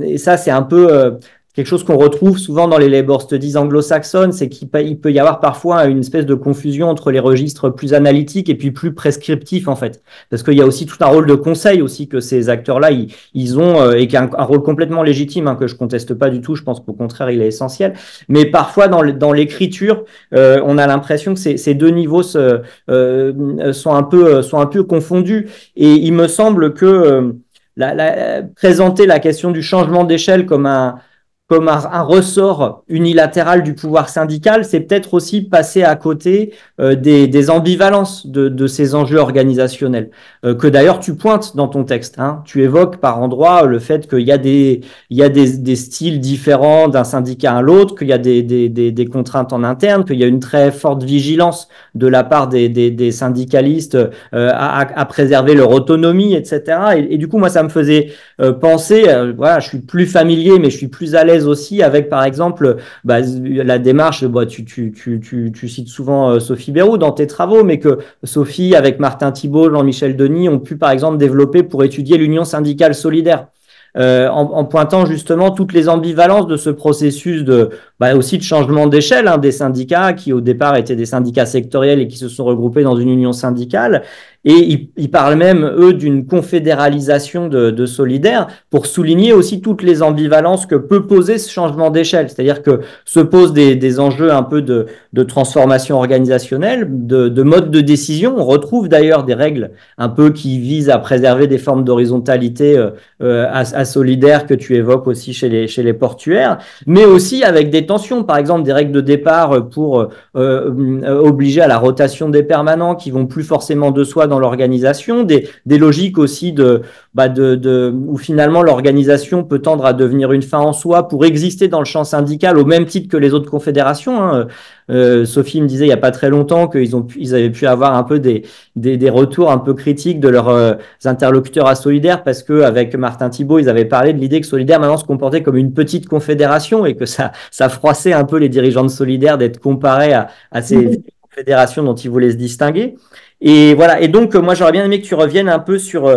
et ça, c'est un peu quelque chose qu'on retrouve souvent dans les labor studies anglo-saxonnes, c'est qu'il peut y avoir parfois une espèce de confusion entre les registres plus analytiques et puis plus prescriptifs, en fait. Parce qu'il y a aussi tout un rôle de conseil aussi que ces acteurs-là, ils ont, et qui est un rôle complètement légitime, hein, que je conteste pas du tout, je pense qu'au contraire, il est essentiel. Mais parfois, dans l'écriture, on a l'impression que ces deux niveaux sont un peu confondus. Et il me semble que présenter la question du changement d'échelle comme un ressort unilatéral du pouvoir syndical, c'est peut-être aussi passer à côté des ambivalences de ces enjeux organisationnels, que d'ailleurs tu pointes dans ton texte. Hein. Tu évoques par endroits le fait qu'il y a des styles différents d'un syndicat à l'autre, qu'il y a des contraintes en interne, qu'il y a une très forte vigilance de la part des syndicalistes à préserver leur autonomie, etc. Et du coup, moi, ça me faisait penser, voilà, je suis plus familier, mais je suis plus à l'aise aussi avec, par exemple, la démarche, tu cites souvent Sophie Bérou dans tes travaux, mais que Sophie, avec Martin Thibault, Jean-Michel Denis, ont pu, par exemple, développer pour étudier l'union syndicale solidaire. En pointant justement toutes les ambivalences de ce processus aussi de changement d'échelle, hein, des syndicats qui au départ étaient des syndicats sectoriels et qui se sont regroupés dans une union syndicale. Et ils parlent même, eux, d'une confédéralisation de solidaires pour souligner aussi toutes les ambivalences que peut poser ce changement d'échelle. C'est-à-dire que se posent des enjeux un peu de transformation organisationnelle, de mode de décision. On retrouve d'ailleurs des règles un peu qui visent à préserver des formes d'horizontalité à solidaire que tu évoques aussi chez les portuaires, mais aussi avec des tensions, par exemple des règles de départ pour obliger à la rotation des permanents qui vont plus forcément de soi dans l'organisation, des logiques aussi où finalement l'organisation peut tendre à devenir une fin en soi pour exister dans le champ syndical au même titre que les autres confédérations. Hein. Sophie me disait il n'y a pas très longtemps qu'ils avaient pu avoir un peu des retours un peu critiques de leurs interlocuteurs à Solidaire parce qu'avec Martin Thibault, ils avaient parlé de l'idée que Solidaire maintenant se comportait comme une petite confédération et que ça froissait un peu les dirigeants de Solidaire d'être comparés à ces confédérations dont ils voulaient se distinguer. Et voilà. Et donc, moi, j'aurais bien aimé que tu reviennes un peu sur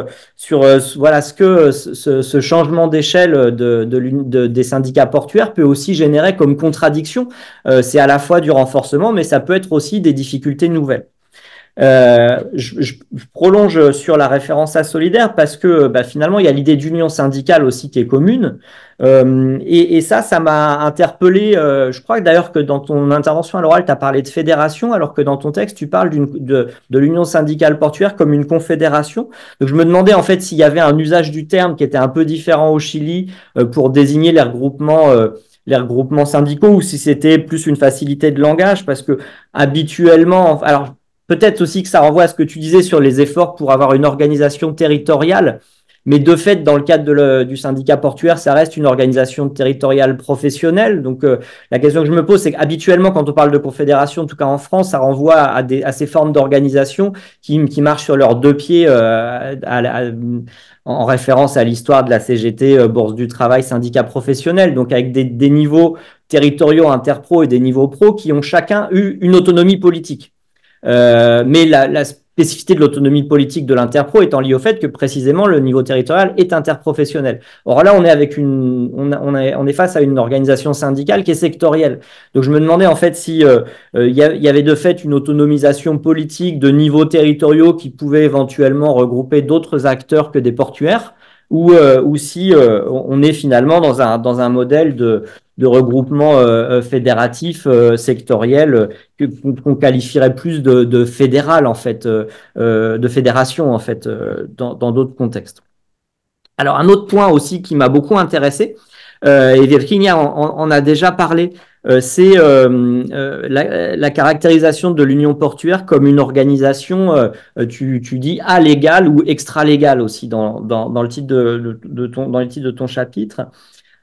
voilà ce que ce changement d'échelle des syndicats portuaires peut aussi générer comme contradiction. C'est à la fois du renforcement, mais ça peut être aussi des difficultés nouvelles. Je prolonge sur la référence à Solidaire parce que finalement, il y a l'idée d'union syndicale aussi qui est commune. Et ça m'a interpellé. Je crois que d'ailleurs que dans ton intervention à l'oral, tu as parlé de fédération, alors que dans ton texte, tu parles de l'union syndicale portuaire comme une confédération. Donc, je me demandais en fait s'il y avait un usage du terme qui était un peu différent au Chili pour désigner les regroupements syndicaux ou si c'était plus une facilité de langage parce que habituellement, alors peut-être aussi que ça renvoie à ce que tu disais sur les efforts pour avoir une organisation territoriale, mais de fait, dans le cadre du syndicat portuaire, ça reste une organisation territoriale professionnelle. Donc, la question que je me pose, c'est qu'habituellement, quand on parle de confédération, en tout cas en France, ça renvoie à ces formes d'organisation qui marchent sur leurs deux pieds en référence à l'histoire de la CGT, Bourse du Travail, syndicat professionnel, donc avec des niveaux territoriaux interpro et des niveaux pro qui ont chacun eu une autonomie politique. Mais la spécificité de l'autonomie politique de l'interpro étant liée au fait que précisément le niveau territorial est interprofessionnel. Or là, on est face à une organisation syndicale qui est sectorielle. Donc je me demandais en fait si il y avait de fait une autonomisation politique de niveaux territoriaux qui pouvait éventuellement regrouper d'autres acteurs que des portuaires, ou si on est finalement dans un modèle de regroupement fédératif sectoriel qu'on qualifierait plus de fédéral en fait, de fédération en fait, dans d'autres contextes. Alors un autre point aussi qui m'a beaucoup intéressé, et Virginia en a déjà parlé, c'est la caractérisation de l'union portuaire comme une organisation, tu dis allégale ou extra-légale aussi dans le titre dans le titre de ton chapitre.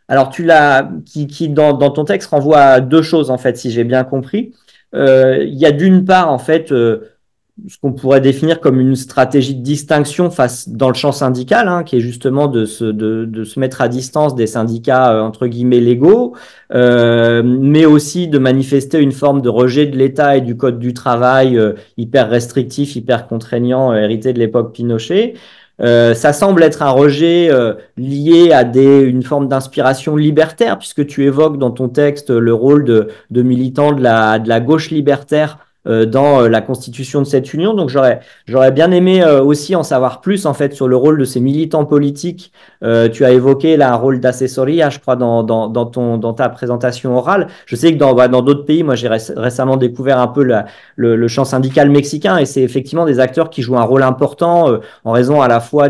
Alors qui dans ton texte renvoie à deux choses en fait, si j'ai bien compris. Il y a d'une part en fait ce qu'on pourrait définir comme une stratégie de distinction dans le champ syndical, hein, qui est justement de se mettre à distance des syndicats entre guillemets légaux, mais aussi de manifester une forme de rejet de l'État et du code du travail hyper restrictif, hyper contraignant, hérité de l'époque Pinochet. Ça semble être un rejet lié à une forme d'inspiration libertaire, puisque tu évoques dans ton texte le rôle de militant de la gauche libertaire dans la constitution de cette union. Donc j'aurais bien aimé aussi en savoir plus en fait sur le rôle de ces militants politiques. Tu as évoqué là un rôle d'assessoria, je crois, dans ta présentation orale. Je sais que dans d'autres pays, moi j'ai récemment découvert un peu le champ syndical mexicain, et c'est effectivement des acteurs qui jouent un rôle important en raison à la fois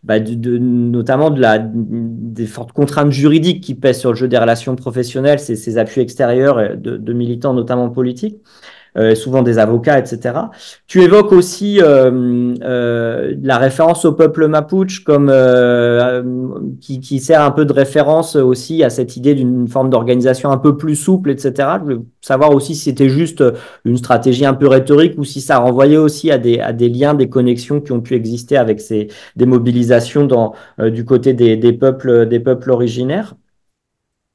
notamment des fortes contraintes juridiques qui pèsent sur le jeu des relations professionnelles, ces appuis extérieurs de militants notamment politiques. Souvent des avocats, etc. Tu évoques aussi la référence au peuple mapuche comme qui sert un peu de référence aussi à cette idée d'une forme d'organisation un peu plus souple, etc. Je voulais savoir aussi si c'était juste une stratégie un peu rhétorique ou si ça renvoyait aussi à des liens, des connexions qui ont pu exister avec des mobilisations du côté des peuples originaires.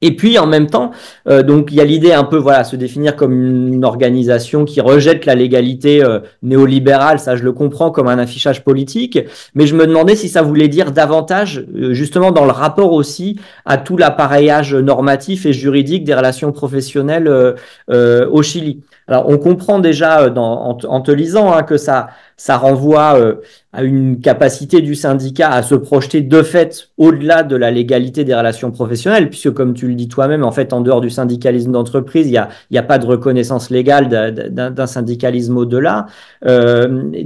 Et puis en même temps, donc il y a l'idée un peu se définir comme une organisation qui rejette la légalité néolibérale, ça je le comprends comme un affichage politique, mais je me demandais si ça voulait dire davantage justement dans le rapport aussi à tout l'appareillage normatif et juridique des relations professionnelles au Chili. Alors on comprend déjà en te lisant que ça renvoie à une capacité du syndicat à se projeter de fait au-delà de la légalité des relations professionnelles, puisque comme tu le dis toi-même, en fait, en dehors du syndicalisme d'entreprise, il y a pas de reconnaissance légale d'un syndicalisme au-delà.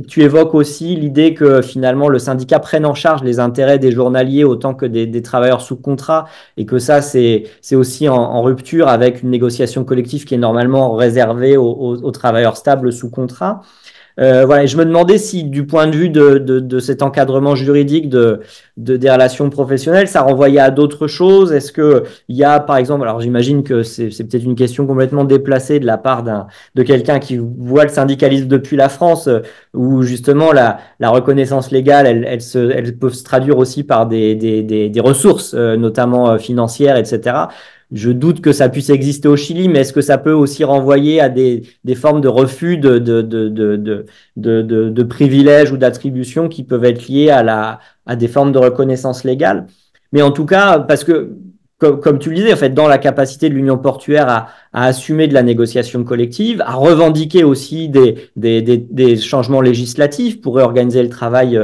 Tu évoques aussi l'idée que finalement le syndicat prenne en charge les intérêts des journaliers autant que des travailleurs sous contrat, et que ça, c'est aussi en rupture avec une négociation collective qui est normalement réservée aux travailleurs stables sous contrat. Je me demandais si, du point de vue de cet encadrement juridique des relations professionnelles, ça renvoyait à d'autres choses. Est-ce que il y a, par exemple, alors j'imagine que c'est peut-être une question complètement déplacée de la part de quelqu'un qui voit le syndicalisme depuis la France, où justement la reconnaissance légale, elle peut se traduire aussi par des ressources, notamment financières, etc. Je doute que ça puisse exister au Chili, mais est-ce que ça peut aussi renvoyer à des formes de refus de privilèges ou d'attributions qui peuvent être liées à des formes de reconnaissance légale? Mais en tout cas, parce que, comme tu le disais, en fait, dans la capacité de l'Union portuaire à assumer de la négociation collective, à revendiquer aussi des changements législatifs pour réorganiser le travail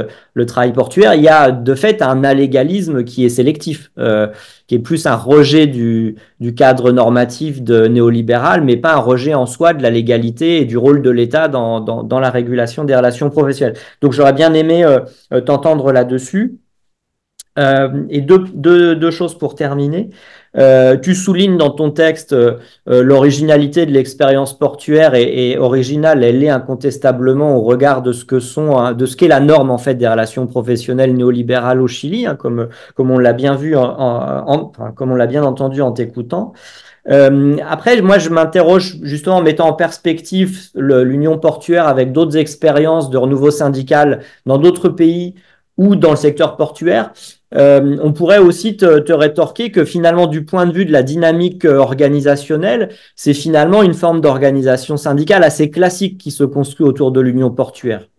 portuaire, il y a de fait un allégalisme qui est sélectif, qui est plus un rejet du cadre normatif néolibéral, mais pas un rejet en soi de la légalité et du rôle de l'État dans la régulation des relations professionnelles. Donc j'aurais bien aimé t'entendre là-dessus. Et deux choses pour terminer. Tu soulignes dans ton texte l'originalité de l'expérience portuaire et originale, elle est incontestablement au regard de de ce qu'est la norme en fait des relations professionnelles néolibérales au Chili, comme on l'a bien vu, comme on l'a bien entendu en t'écoutant. Après, moi, je m'interroge justement en mettant en perspective l'union portuaire avec d'autres expériences de renouveau syndical dans d'autres pays ou dans le secteur portuaire. On pourrait aussi te rétorquer que finalement, du point de vue de la dynamique organisationnelle, c'est finalement une forme d'organisation syndicale assez classique qui se construit autour de l'union portuaire,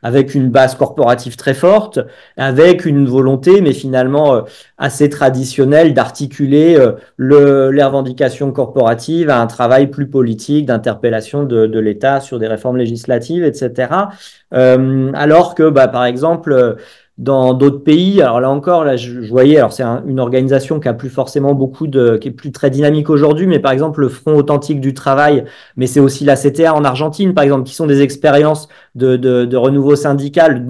avec une base corporative très forte, avec une volonté, mais finalement assez traditionnelle, d'articuler les revendications corporatives à un travail plus politique, d'interpellation de l'État sur des réformes législatives, etc. Alors que, par exemple, dans d'autres pays, alors là encore, je voyais, alors c'est une organisation qui a plus forcément qui est plus très dynamique aujourd'hui, mais par exemple le Front Authentique du Travail, mais c'est aussi la CTA en Argentine, par exemple, qui sont des expériences de renouveau syndical,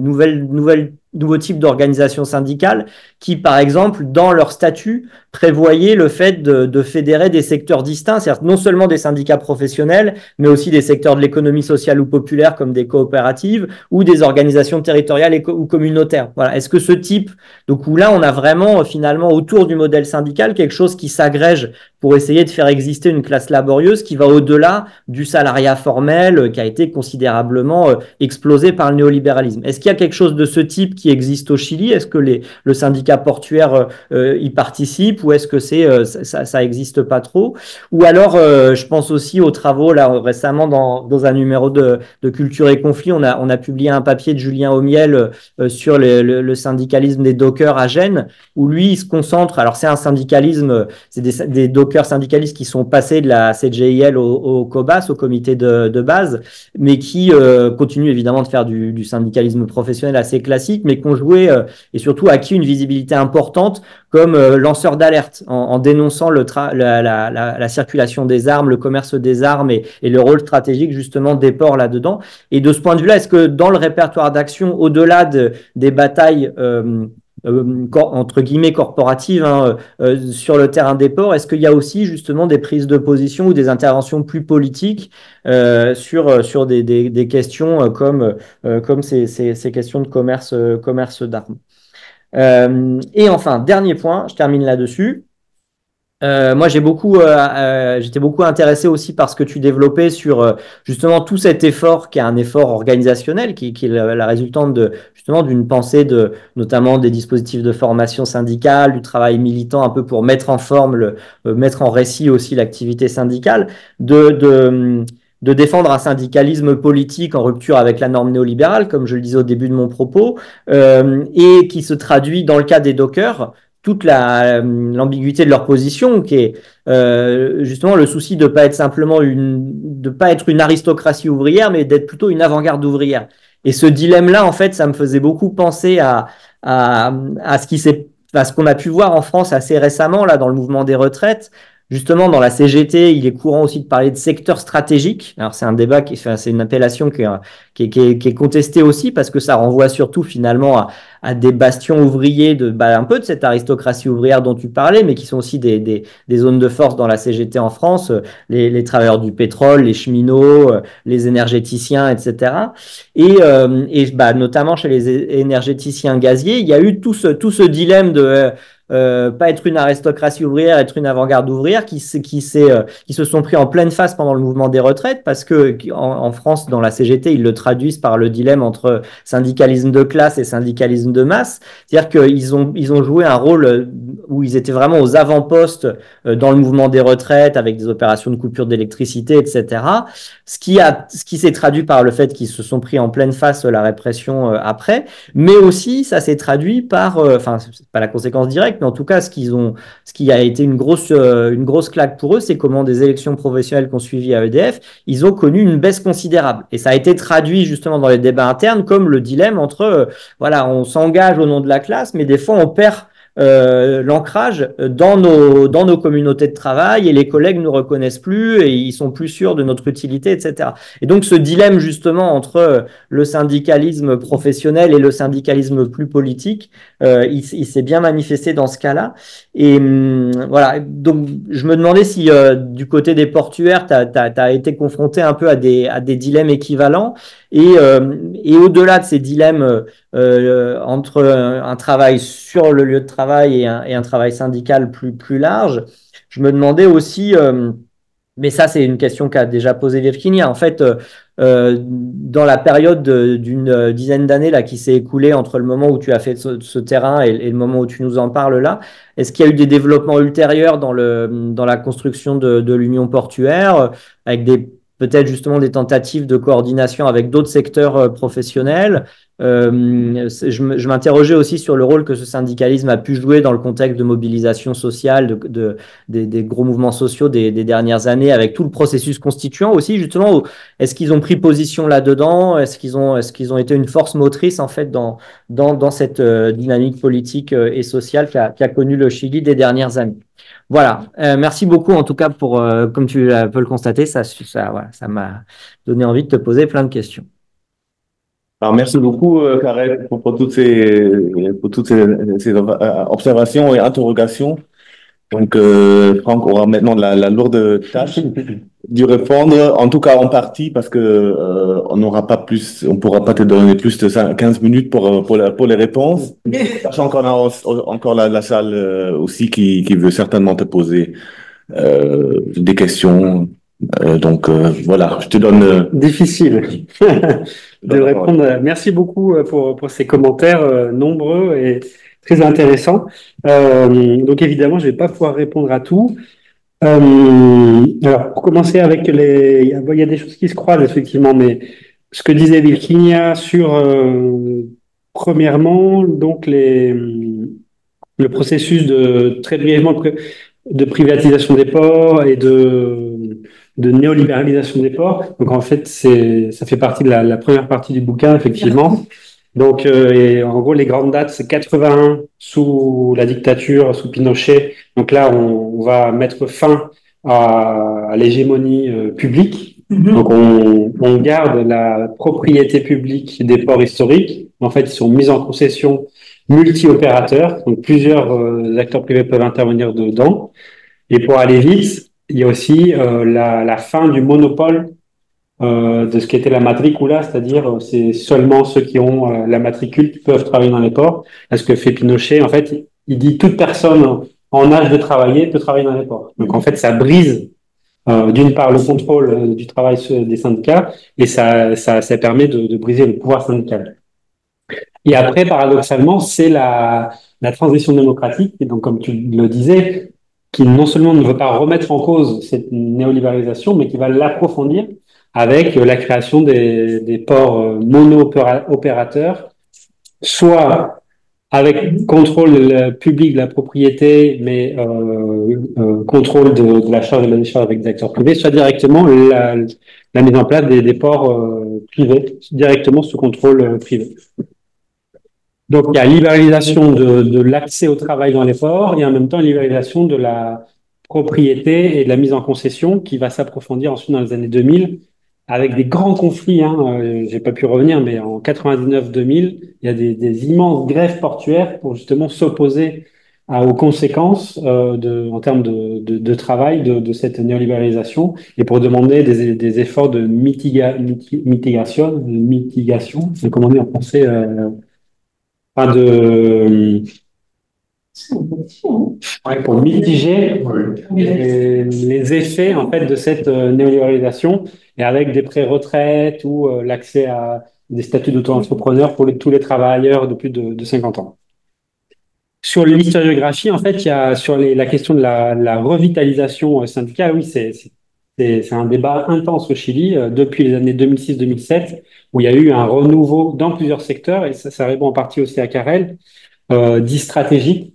nouveaux types d'organisations syndicales qui, par exemple, dans leur statut, prévoyaient le fait de fédérer des secteurs distincts, c'est-à-dire non seulement des syndicats professionnels, mais aussi des secteurs de l'économie sociale ou populaire comme des coopératives ou des organisations territoriales ou communautaires. Voilà. Est-ce que ce type, donc où là, on a vraiment finalement autour du modèle syndical quelque chose qui s'agrège pour essayer de faire exister une classe laborieuse qui va au-delà du salariat formel qui a été considérablement explosé par le néolibéralisme. Est-ce qu'il y a quelque chose de ce type qui existe au Chili? Est-ce que le syndicat portuaire y participe ou est-ce que ça existe pas trop? Ou alors, je pense aussi aux travaux là récemment dans un numéro de Culture et Conflit, on a publié un papier de Julien Aumiel sur le syndicalisme des dockers à Gênes, où lui il se concentre. Alors c'est un syndicalisme, c'est des dockers syndicalistes qui sont passés de la CGIL au COBAS, au comité de base, mais qui continuent évidemment de faire du syndicalisme professionnel assez classique, mais qui ont joué et surtout acquis une visibilité importante comme lanceur d'alerte en dénonçant la circulation des armes, le commerce des armes et le rôle stratégique justement des ports là-dedans. Et de ce point de vue-là, est-ce que dans le répertoire d'action, au-delà des batailles entre guillemets corporatives sur le terrain des ports, est-ce qu'il y a aussi justement des prises de position ou des interventions plus politiques sur des questions comme ces questions de commerce d'armes? Et enfin, dernier point, je termine là-dessus. Moi, j'étais beaucoup intéressé aussi par ce que tu développais sur justement tout cet effort qui est un effort organisationnel, qui est la résultante justement d'une pensée notamment des dispositifs de formation syndicale, du travail militant un peu pour mettre en forme, mettre en récit aussi l'activité syndicale, de défendre un syndicalisme politique en rupture avec la norme néolibérale, comme je le disais au début de mon propos, et qui se traduit dans le cas des dockers toute l'ambiguïté de leur position, qui est justement le souci de pas être simplement de pas être une aristocratie ouvrière, mais d'être plutôt une avant-garde ouvrière. Et ce dilemme-là, en fait, ça me faisait beaucoup penser à ce qu'on a pu voir en France assez récemment là dans le mouvement des retraites. Justement, dans la CGT, il est courant aussi de parler de secteur stratégique. Alors, c'est un débat c'est une appellation qui est contestée aussi parce que ça renvoie surtout finalement à des bastions ouvriers un peu de cette aristocratie ouvrière dont tu parlais, mais qui sont aussi des zones de force dans la CGT en France, les travailleurs du pétrole, les cheminots, les énergéticiens, etc. Et notamment chez les énergéticiens gaziers, il y a eu tout ce dilemme de pas être une aristocratie ouvrière, être une avant-garde ouvrière qui se sont pris en pleine face pendant le mouvement des retraites parce que en France, dans la CGT, ils le traduisent par le dilemme entre syndicalisme de classe et syndicalisme de masse. C'est-à-dire qu'ils ont joué un rôle où ils étaient vraiment aux avant-postes dans le mouvement des retraites avec des opérations de coupure d'électricité, etc. Ce qui s'est traduit par le fait qu'ils se sont pris en pleine face la répression après, mais aussi ça s'est traduit par, c'est pas la conséquence directe, mais en tout cas, ce qui a été une grosse claque pour eux, c'est comment des élections professionnelles qu'on suivi à EDF, ils ont connu une baisse considérable. Et ça a été traduit justement dans les débats internes comme le dilemme entre, on s'engage au nom de la classe, mais des fois on perd l'ancrage dans nos communautés de travail et les collègues nous reconnaissent plus et ils sont plus sûrs de notre utilité, etc. Et donc ce dilemme justement entre le syndicalisme professionnel et le syndicalisme plus politique, il s'est bien manifesté dans ce cas-là. Et voilà, donc je me demandais si du côté des portuaires, tu as été confronté un peu à des dilemmes équivalents et au-delà de ces dilemmes entre un travail sur le lieu de travail et un travail syndical plus large. Je me demandais aussi, mais ça c'est une question qu'a déjà posée Virginia, en fait, dans la période d'une dizaine d'années là qui s'est écoulée entre le moment où tu as fait ce terrain et le moment où tu nous en parles là, est-ce qu'il y a eu des développements ultérieurs dans la construction de l'union portuaire avec peut-être justement des tentatives de coordination avec d'autres secteurs professionnels? Je m'interrogeais aussi sur le rôle que ce syndicalisme a pu jouer dans le contexte de mobilisation sociale, des gros mouvements sociaux des dernières années, avec tout le processus constituant aussi, justement. Est-ce qu'ils ont pris position là-dedans? Est-ce qu'ils ont été une force motrice, en fait, dans cette dynamique politique et sociale qui a connu le Chili des dernières années? Voilà. Merci beaucoup, en tout cas, comme tu peux le constater, ça m'a donné envie de te poser plein de questions. Alors, merci beaucoup, Karel, pour toutes ces observations et interrogations. Donc, Franck aura maintenant la lourde tâche d'y répondre, en tout cas en partie, parce que on pourra pas te donner plus de 15 minutes pour les réponses. Sachant qu'on a encore la salle aussi qui veut certainement te poser des questions. Voilà, je te donne. Difficile de répondre. Merci beaucoup pour ces commentaires nombreux et très intéressants. Donc évidemment, je vais pas pouvoir répondre à tout. Alors, pour commencer avec il y a des choses qui se croisent effectivement, mais ce que disait Virginia sur, premièrement, donc le processus très brièvement, de privatisation des ports et de néolibéralisation des ports. Donc, en fait, ça fait partie de la première partie du bouquin, effectivement. Donc, et en gros, les grandes dates, c'est 81 sous la dictature, sous Pinochet. Donc là, on va mettre fin à l'hégémonie publique. Donc, on garde la propriété publique des ports historiques. En fait, ils sont mis en concession multi-opérateurs. Donc, plusieurs acteurs privés peuvent intervenir dedans. Et pour aller vite, il y a aussi la fin du monopole de ce qu'était la matricula, c'est-à-dire c'est seulement ceux qui ont la matricule qui peuvent travailler dans les ports. Parce que fait Pinochet, en fait, il dit toute personne en âge de travailler peut travailler dans les ports. Donc en fait, ça brise d'une part le contrôle du travail des syndicats et ça permet de briser le pouvoir syndical. Et après, paradoxalement, c'est la transition démocratique, et donc comme tu le disais, qui non seulement ne veut pas remettre en cause cette néolibéralisation, mais qui va l'approfondir avec la création des ports mono-opérateurs, soit avec contrôle public de la propriété, mais contrôle de la charge et de la décharge avec des acteurs privés, soit directement la mise en place des ports privés, directement sous contrôle privé. Donc, il y a libéralisation de l'accès au travail dans les ports et en même temps libéralisation de la propriété et de la mise en concession qui va s'approfondir ensuite dans les années 2000 avec des grands conflits. J'ai pas pu revenir, mais en 99-2000, il y a des immenses grèves portuaires pour justement s'opposer aux conséquences en termes de travail de cette néolibéralisation et pour demander des efforts de mitigation, c'est comment on dit en français pour mitiger les effets en fait de cette néolibéralisation et avec des pré-retraites ou l'accès à des statuts d'auto-entrepreneur pour tous les travailleurs de plus de 50 ans. Sur l'historiographie, en fait, il y a sur la question de la revitalisation syndicale, oui, c'est un débat intense au Chili depuis les années 2006-2007 où il y a eu un renouveau dans plusieurs secteurs et ça répond en partie aussi à Karel, dit stratégique.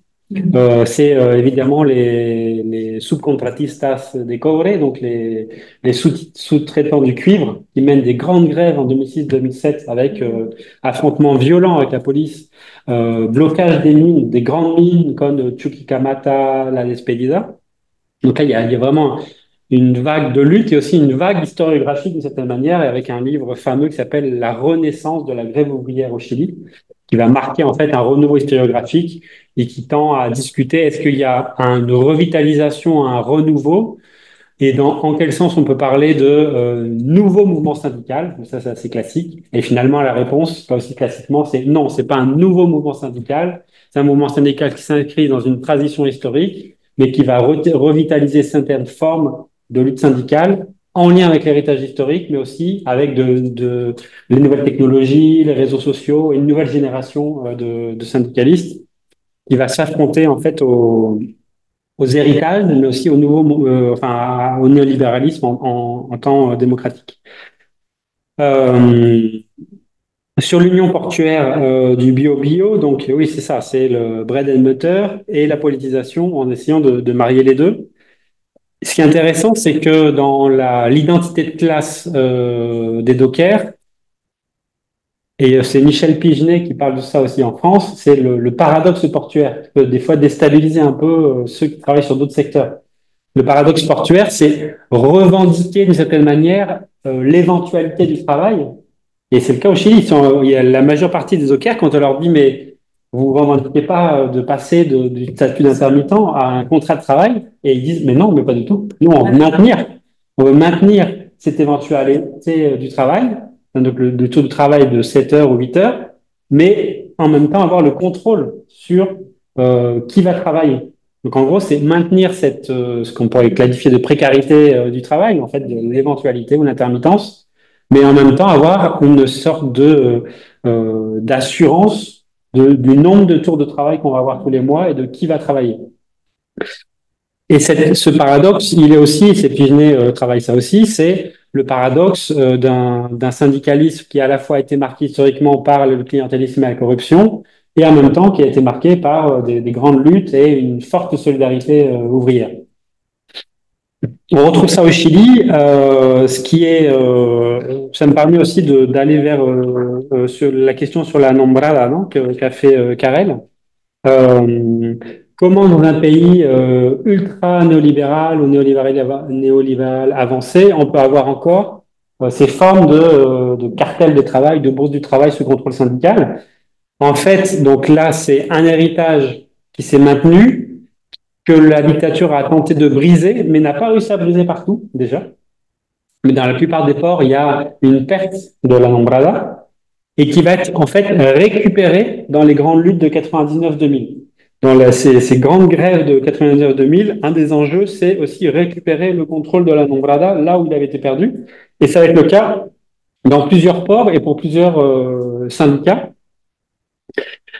C'est évidemment les subcontratistas de cobre, donc les sous-traitants du cuivre, qui mènent des grandes grèves en 2006-2007 avec affrontements violents avec la police, blocage des mines, des grandes mines comme Chuquicamata, La Despedida. Donc là, il y a vraiment une vague de lutte et aussi une vague historiographique d'une certaine manière, et avec un livre fameux qui s'appelle La Renaissance de la grève ouvrière au Chili, qui va marquer en fait un renouveau historiographique et qui tend à discuter est-ce qu'il y a une revitalisation, un renouveau, et en quel sens on peut parler de nouveau mouvement syndical. Ça c'est assez classique. Et finalement, la réponse, là aussi classiquement, c'est non, c'est pas un nouveau mouvement syndical, c'est un mouvement syndical qui s'inscrit dans une transition historique, mais qui va revitaliser certaines formes de lutte syndicale en lien avec l'héritage historique, mais aussi avec les nouvelles technologies, les réseaux sociaux et une nouvelle génération de syndicalistes qui va s'affronter en fait aux héritages, mais aussi au au néolibéralisme en temps démocratique. Sur l'union portuaire du bio-bio, donc oui, c'est ça, c'est le bread and butter et la politisation en essayant de marier les deux. Ce qui est intéressant, c'est que dans l'identité de classe des dockers, et c'est Michel Pigenet qui parle de ça aussi en France, c'est le paradoxe portuaire, qui peut des fois déstabiliser un peu ceux qui travaillent sur d'autres secteurs. Le paradoxe portuaire, c'est revendiquer d'une certaine manière l'éventualité du travail. Et c'est le cas au Chili. Il y a la majeure partie des dockers, quand on leur dit mais vous ne revendiquez pas de passer du statut d'intermittent à un contrat de travail, et ils disent mais non, mais pas du tout. Nous, on veut maintenir cette éventualité du travail, donc le taux de travail de 7 heures ou 8 heures, mais en même temps avoir le contrôle sur qui va travailler. Donc en gros, c'est maintenir ce qu'on pourrait qualifier de précarité du travail, en fait, de l'éventualité ou l'intermittence, mais en même temps avoir une sorte d'assurance du nombre de tours de travail qu'on va avoir tous les mois et de qui va travailler. Et ce paradoxe, il est aussi, c'est Pigenet travaille ça aussi, c'est le paradoxe d'un syndicalisme qui à la fois a été marqué historiquement par le clientélisme et la corruption, et en même temps qui a été marqué par des grandes luttes et une forte solidarité ouvrière. On retrouve ça au Chili, ça me permet aussi d'aller vers sur la question sur la nombrada, non, qu'a fait Karel. Comment dans un pays ultra néolibéral ou néolibéral avancé, on peut avoir encore ces formes de cartel de travail, de bourse du travail sous contrôle syndical. En fait, donc là, c'est un héritage qui s'est maintenu, que la dictature a tenté de briser, mais n'a pas réussi à briser partout, déjà. Mais dans la plupart des ports, il y a une perte de la nombrada et qui va être en fait récupérée dans les grandes luttes de 99-2000. Dans ces grandes grèves de 99-2000, un des enjeux, c'est aussi récupérer le contrôle de la nombrada là où il avait été perdu. Et ça va être le cas dans plusieurs ports et pour plusieurs syndicats.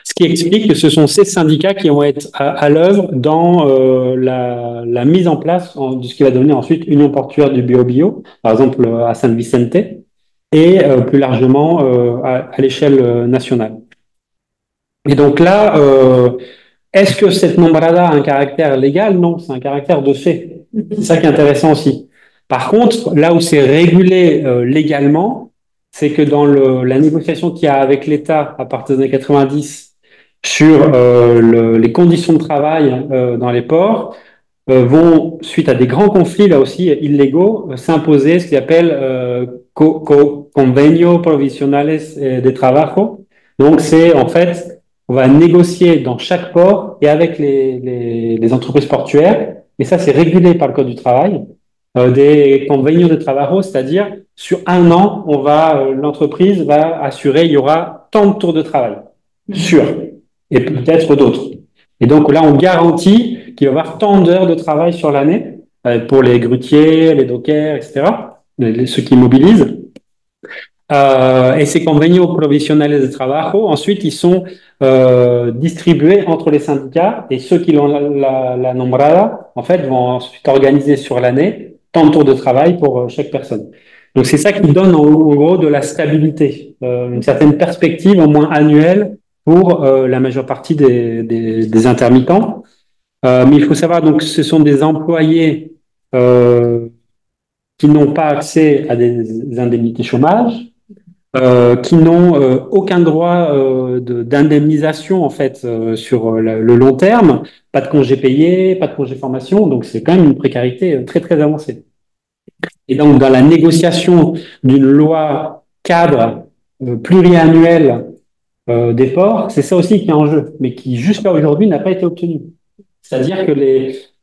Ce qui explique que ce sont ces syndicats qui vont être à l'œuvre dans la mise en place de ce qui va devenir ensuite Union portuaire du Bio-Bio, par exemple à San Vicente, et plus largement à l'échelle nationale. Et donc là, est-ce que cette nombrada a un caractère légal? Non, c'est un caractère de fait. C'est ça qui est intéressant aussi. Par contre, là où c'est régulé légalement, c'est que dans la négociation qu'il y a avec l'État à partir des années 90 sur les conditions de travail dans les ports, vont, suite à des grands conflits, là aussi illégaux, s'imposer ce qu'ils appellent convenio provisionales de trabajo. Donc c'est en fait, on va négocier dans chaque port et avec les entreprises portuaires, et ça c'est régulé par le Code du travail, des convenios de trabajo, c'est-à-dire sur un an, l'entreprise va assurer, il y aura tant de tours de travail, sûr, et peut-être d'autres. Et donc là, on garantit qu'il va y avoir tant d'heures de travail sur l'année pour les grutiers, les dockers, etc., ceux qui mobilisent. Et ces convenios provisionales de trabajo, ensuite, ils sont distribués entre les syndicats et ceux qui ont la nombrada, en fait, vont ensuite organiser sur l'année tant de tours de travail pour chaque personne. Donc, c'est ça qui donne en gros de la stabilité, une certaine perspective, au moins annuelle, pour la majeure partie des intermittents. Mais il faut savoir, donc, ce sont des employés qui n'ont pas accès à des indemnités chômage, qui n'ont aucun droit d'indemnisation en fait sur le long terme, pas de congé payé, pas de congé formation, donc c'est quand même une précarité très très avancée. Et donc dans la négociation d'une loi cadre pluriannuelle des ports, c'est ça aussi qui est en jeu, mais qui jusqu'à aujourd'hui n'a pas été obtenu. C'est-à-dire que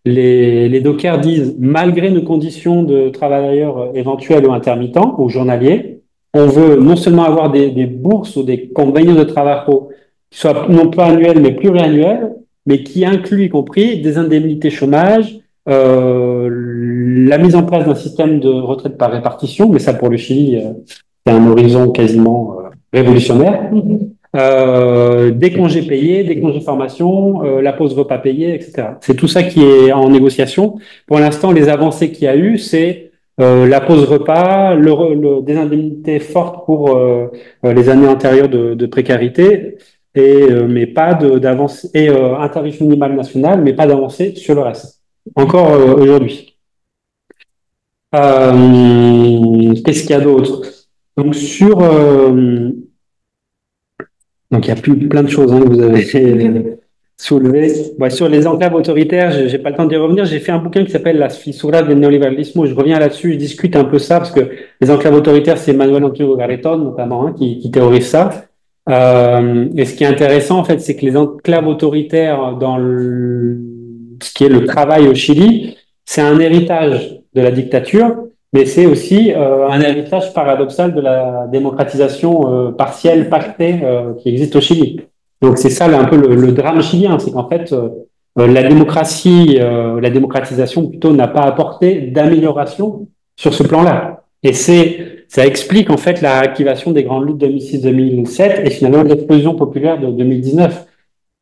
les dockers disent, malgré nos conditions de travailleurs éventuels ou intermittents ou journaliers, on veut non seulement avoir des bourses ou des convenios de travail qui soient non pas annuels mais pluriannuels, mais qui incluent y compris des indemnités chômage, la mise en place d'un système de retraite par répartition, mais ça pour le Chili, c'est un horizon quasiment révolutionnaire. Des congés payés, des congés formation, la pause repas payée, etc. C'est tout ça qui est en négociation. Pour l'instant, les avancées qu'il y a eu, c'est la pause repas, des indemnités fortes pour les années antérieures de précarité, mais pas d'avancée, et un tarif minimal national, mais pas d'avancée sur le reste. Encore aujourd'hui. Qu'est-ce qu'il y a d'autre? Donc donc il y a plein de choses que vous avez soulevé. Ouais, sur les enclaves autoritaires, j'ai pas le temps d'y revenir. J'ai fait un bouquin qui s'appelle La fissura del neoliberalismo. Je reviens là-dessus, je discute un peu ça parce que les enclaves autoritaires, c'est Manuel Antonio Garretón notamment qui théorise ça. Et ce qui est intéressant en fait, c'est que les enclaves autoritaires dans ce qui est le travail au Chili, c'est un héritage de la dictature, mais c'est aussi un héritage paradoxal de la démocratisation partielle, pactée qui existe au Chili. Donc c'est ça un peu le drame chilien, c'est qu'en fait la démocratisation plutôt n'a pas apporté d'amélioration sur ce plan-là. Et ça explique en fait la réactivation des grandes luttes 2006-2007 et finalement l'explosion populaire de 2019.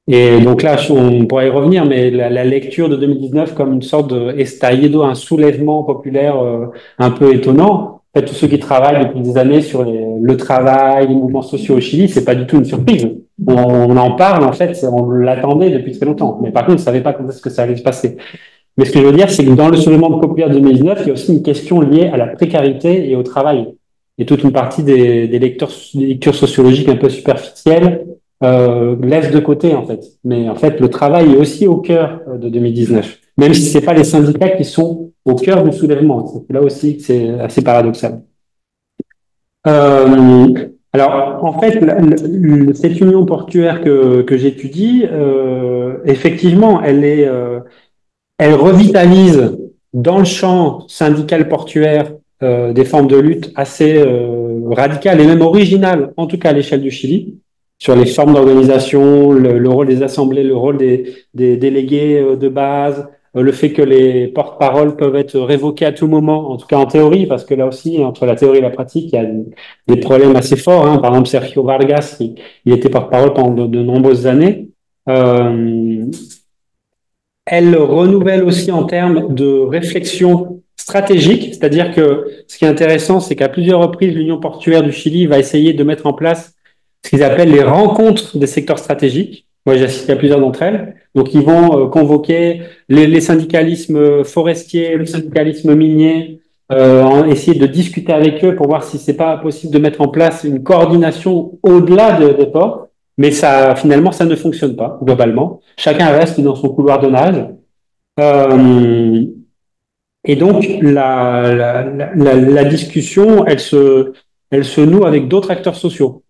Et donc là, on pourrait y revenir, mais la lecture de 2019 comme une sorte de estallido, un soulèvement populaire un peu étonnant. En fait, tous ceux qui travaillent depuis des années sur le travail, les mouvements sociaux au Chili, c'est pas du tout une surprise. On en parle, en fait, on l'attendait depuis très longtemps. Mais par contre, on ne savait pas quand est-ce que ça allait se passer. Mais ce que je veux dire, c'est que dans le soulèvement populaire de 2019, il y a aussi une question liée à la précarité et au travail. Et toute une partie des lectures sociologiques un peu superficielles laisse de côté, en fait. Mais en fait, le travail est aussi au cœur de 2019. Même si c'est pas les syndicats qui sont au cœur du soulèvement. C'est là aussi que c'est assez paradoxal. Alors, en fait, cette union portuaire que j'étudie, effectivement, elle revitalise dans le champ syndical portuaire des formes de lutte assez radicales et même originales, en tout cas à l'échelle du Chili, sur les formes d'organisation, le rôle des assemblées, le rôle des délégués de base, le fait que les porte-paroles peuvent être révoqués à tout moment, en tout cas en théorie, parce que là aussi, entre la théorie et la pratique, il y a des problèmes assez forts. Hein. Par exemple, Sergio Vargas, il était porte-parole pendant de nombreuses années. Elle renouvelle aussi en termes de réflexion stratégique, c'est-à-dire que ce qui est intéressant, c'est qu'à plusieurs reprises, l'Union portuaire du Chili va essayer de mettre en place ce qu'ils appellent les rencontres des secteurs stratégiques. Moi, j'ai assisté à plusieurs d'entre elles. Donc, ils vont convoquer les syndicalismes forestiers, le syndicalisme minier, essayer de discuter avec eux pour voir si c'est pas possible de mettre en place une coordination au-delà des ports. Mais ça, finalement, ça ne fonctionne pas, globalement. Chacun reste dans son couloir de nage. Et donc, la discussion, elle se noue avec d'autres acteurs sociaux.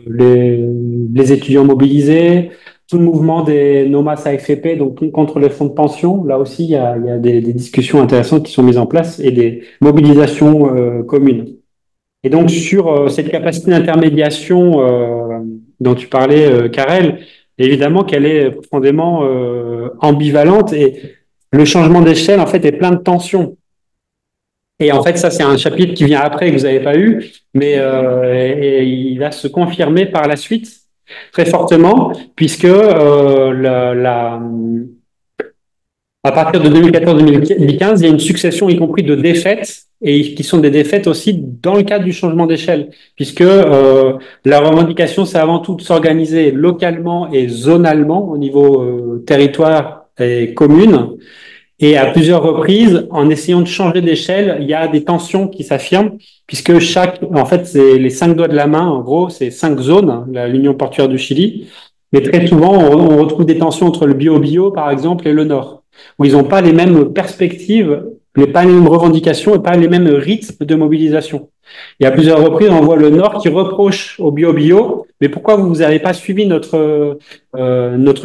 Les étudiants mobilisés, tout le mouvement des NOMAS AFP, donc contre les fonds de pension. Là aussi, il y a des discussions intéressantes qui sont mises en place et des mobilisations communes. Et donc, sur cette capacité d'intermédiation dont tu parlais, Karel, évidemment qu'elle est profondément ambivalente et le changement d'échelle, en fait, est plein de tensions. Et en fait, ça, c'est un chapitre qui vient après, que vous n'avez pas eu, mais et il va se confirmer par la suite très fortement, puisque à partir de 2014-2015, il y a une succession, y compris de défaites, et qui sont des défaites aussi dans le cadre du changement d'échelle, puisque la revendication, c'est avant tout de s'organiser localement et zonalement au niveau territoire et commune. Et à plusieurs reprises, en essayant de changer d'échelle, il y a des tensions qui s'affirment, puisque en fait, c'est les 5 doigts de la main, en gros, c'est 5 zones, l'Union portuaire du Chili. Mais très souvent, on retrouve des tensions entre le Bio-Bio, par exemple, et le Nord, où ils n'ont pas les mêmes perspectives, pas les mêmes revendications et pas les mêmes rythmes de mobilisation. Et à plusieurs reprises, on voit le Nord qui reproche au Bio-Bio, mais pourquoi vous n'avez pas suivi notre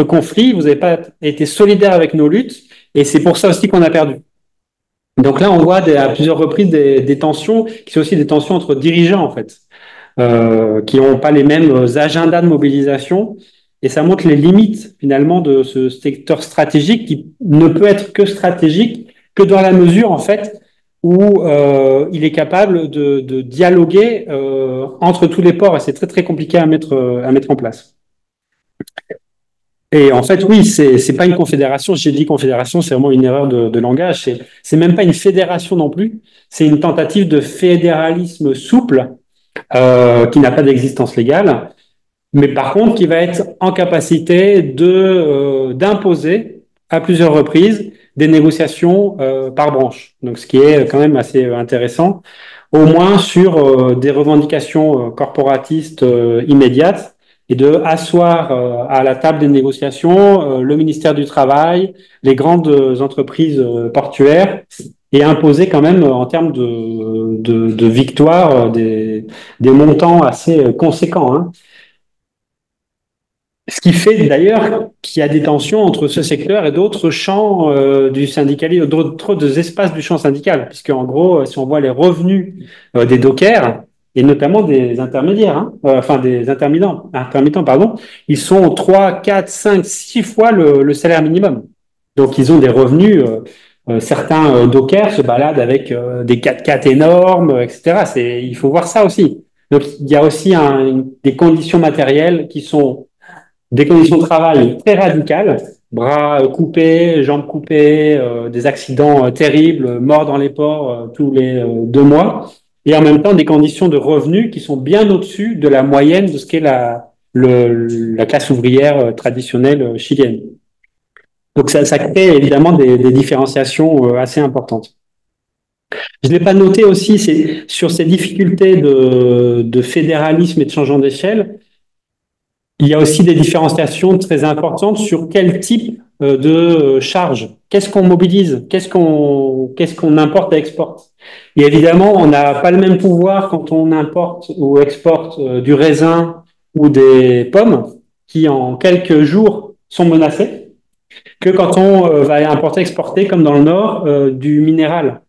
conflit, vous n'avez pas été solidaire avec nos luttes, et c'est pour ça aussi qu'on a perdu. Donc là, on voit à plusieurs reprises des tensions, qui sont aussi des tensions entre dirigeants, en fait, qui n'ont pas les mêmes agendas de mobilisation. Et ça montre les limites, finalement, de ce secteur stratégique qui ne peut être que stratégique que dans la mesure, en fait, où il est capable de dialoguer entre tous les ports. Et c'est très, très compliqué à mettre en place. Et en fait, oui, c'est pas une confédération. J'ai dit confédération, c'est vraiment une erreur de langage. C'est même pas une fédération non plus. C'est une tentative de fédéralisme souple qui n'a pas d'existence légale, mais par contre qui va être en capacité d'imposer à plusieurs reprises des négociations par branche. Donc, ce qui est quand même assez intéressant, au moins sur des revendications corporatistes immédiates, et de asseoir à la table des négociations le ministère du Travail, les grandes entreprises portuaires, et imposer quand même en termes de victoire des montants assez conséquents. Hein. Ce qui fait d'ailleurs qu'il y a des tensions entre ce secteur et d'autres champs du syndicalisme, d'autres espaces du champ syndical, puisque en gros, si on voit les revenus des dockers, et notamment des intermédiaires, enfin des intermittents, pardon, ils sont 3, 4, 5, 6 fois le salaire minimum. Donc, ils ont des revenus. Certains dockers se baladent avec des 4x4 énormes, etc. Il faut voir ça aussi. Donc, il y a aussi des conditions matérielles qui sont des conditions de travail très radicales, bras coupés, jambes coupées, des accidents terribles, morts dans les ports tous les 2 mois, et en même temps des conditions de revenus qui sont bien au-dessus de la moyenne de ce qu'est la classe ouvrière traditionnelle chilienne. Donc ça crée évidemment des différenciations assez importantes. Je ne l'ai pas noté aussi, c'est sur ces difficultés de fédéralisme et de changement d'échelle. Il y a aussi des différenciations très importantes sur quel type de charge. Qu'est-ce qu'on mobilise? Qu'est-ce qu'on importe et exporte? Et évidemment, on n'a pas le même pouvoir quand on importe ou exporte du raisin ou des pommes qui, en quelques jours, sont menacées, que quand on va importer, exporter, comme dans le Nord, du minéral.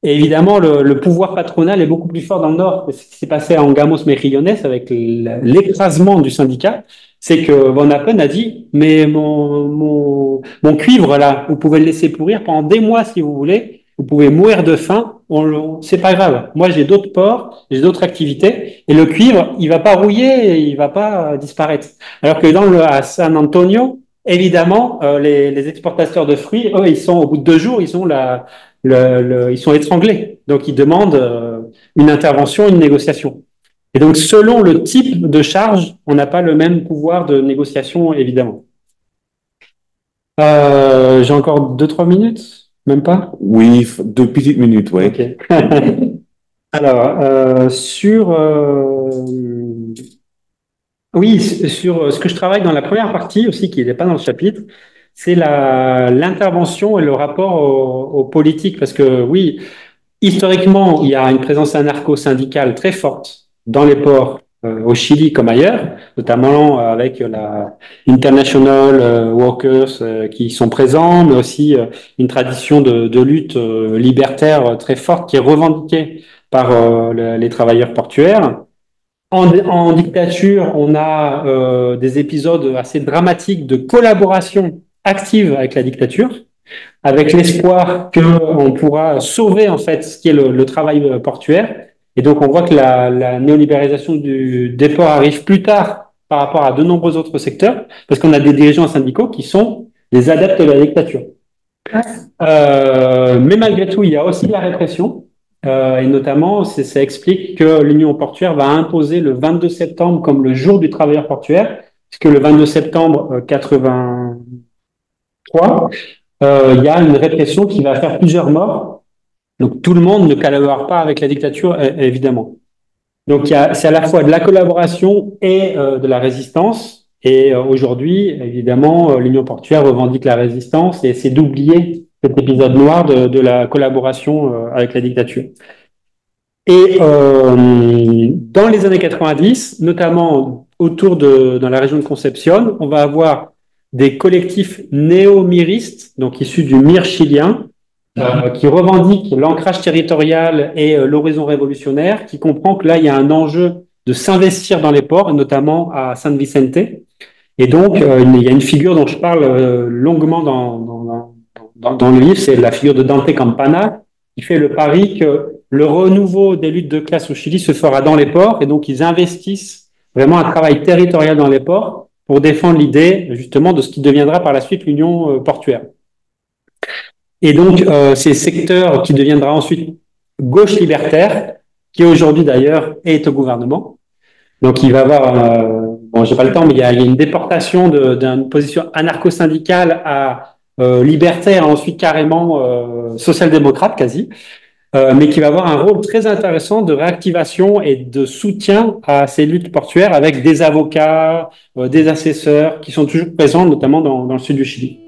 Et évidemment, le pouvoir patronal est beaucoup plus fort dans le Nord. Ce qui s'est passé à Angamos Mejillones avec l'écrasement du syndicat, c'est que Von Appen a dit, mais mon cuivre, là, vous pouvez le laisser pourrir pendant des mois si vous voulez, vous pouvez mourir de faim, c'est pas grave. Moi, j'ai d'autres ports, j'ai d'autres activités, et le cuivre, il va pas rouiller, et il va pas disparaître. Alors que à San Antonio, évidemment, les exportateurs de fruits, eux, ils sont au bout de 2 jours, ils sont ils sont étranglés. Donc, ils demandent une intervention, une négociation. Et donc, selon le type de charge, on n'a pas le même pouvoir de négociation, évidemment. J'ai encore 2-3 minutes, même pas? Oui, 2 petites minutes, oui. Ok. Alors, oui, sur ce que je travaille dans la première partie aussi, qui n'est pas dans le chapitre, c'est l'intervention et le rapport aux politiques. Parce que oui, historiquement, il y a une présence anarcho-syndicale très forte dans les ports au Chili comme ailleurs, notamment avec la International Workers qui sont présents, mais aussi une tradition de lutte libertaire très forte qui est revendiquée par les travailleurs portuaires. En dictature, on a des épisodes assez dramatiques de collaboration active avec la dictature, avec l'espoir qu'on pourra sauver en fait ce qui est le travail portuaire. Et donc on voit que la néolibéralisation des ports arrive plus tard par rapport à de nombreux autres secteurs, parce qu'on a des dirigeants syndicaux qui sont des adeptes de la dictature. Mais malgré tout, il y a aussi la répression. Et notamment, ça explique que l'Union portuaire va imposer le 22 septembre comme le jour du travailleur portuaire, puisque le 22 septembre 83, il y a une répression qui va faire plusieurs morts. Donc tout le monde ne collabore pas avec la dictature, évidemment. Donc c'est à la fois de la collaboration et de la résistance. Et aujourd'hui, évidemment, l'Union portuaire revendique la résistance et essaie d'oublier cet épisode noir de la collaboration avec la dictature. Et dans les années 90, notamment dans la région de Concepción, on va avoir des collectifs néo-miristes, donc issus du MIR chilien, qui revendiquent l'ancrage territorial et l'horizon révolutionnaire, qui comprend que là, il y a un enjeu de s'investir dans les ports, notamment à San Vicente. Et donc, il y a une figure dont je parle longuement dans le livre, c'est la figure de Dante Campana, qui fait le pari que le renouveau des luttes de classe au Chili se fera dans les ports, et donc ils investissent vraiment un travail territorial dans les ports pour défendre l'idée justement de ce qui deviendra par la suite l'Union portuaire. Et donc ces secteurs qui deviendra ensuite gauche libertaire, qui aujourd'hui d'ailleurs est au gouvernement. Donc il va y avoir, bon j'ai pas le temps, mais il y a une déportation d'une position anarcho-syndicale à libertaire, ensuite carrément social-démocrate quasi, mais qui va avoir un rôle très intéressant de réactivation et de soutien à ces luttes portuaires avec des avocats, des assesseurs qui sont toujours présents, notamment dans le sud du Chili.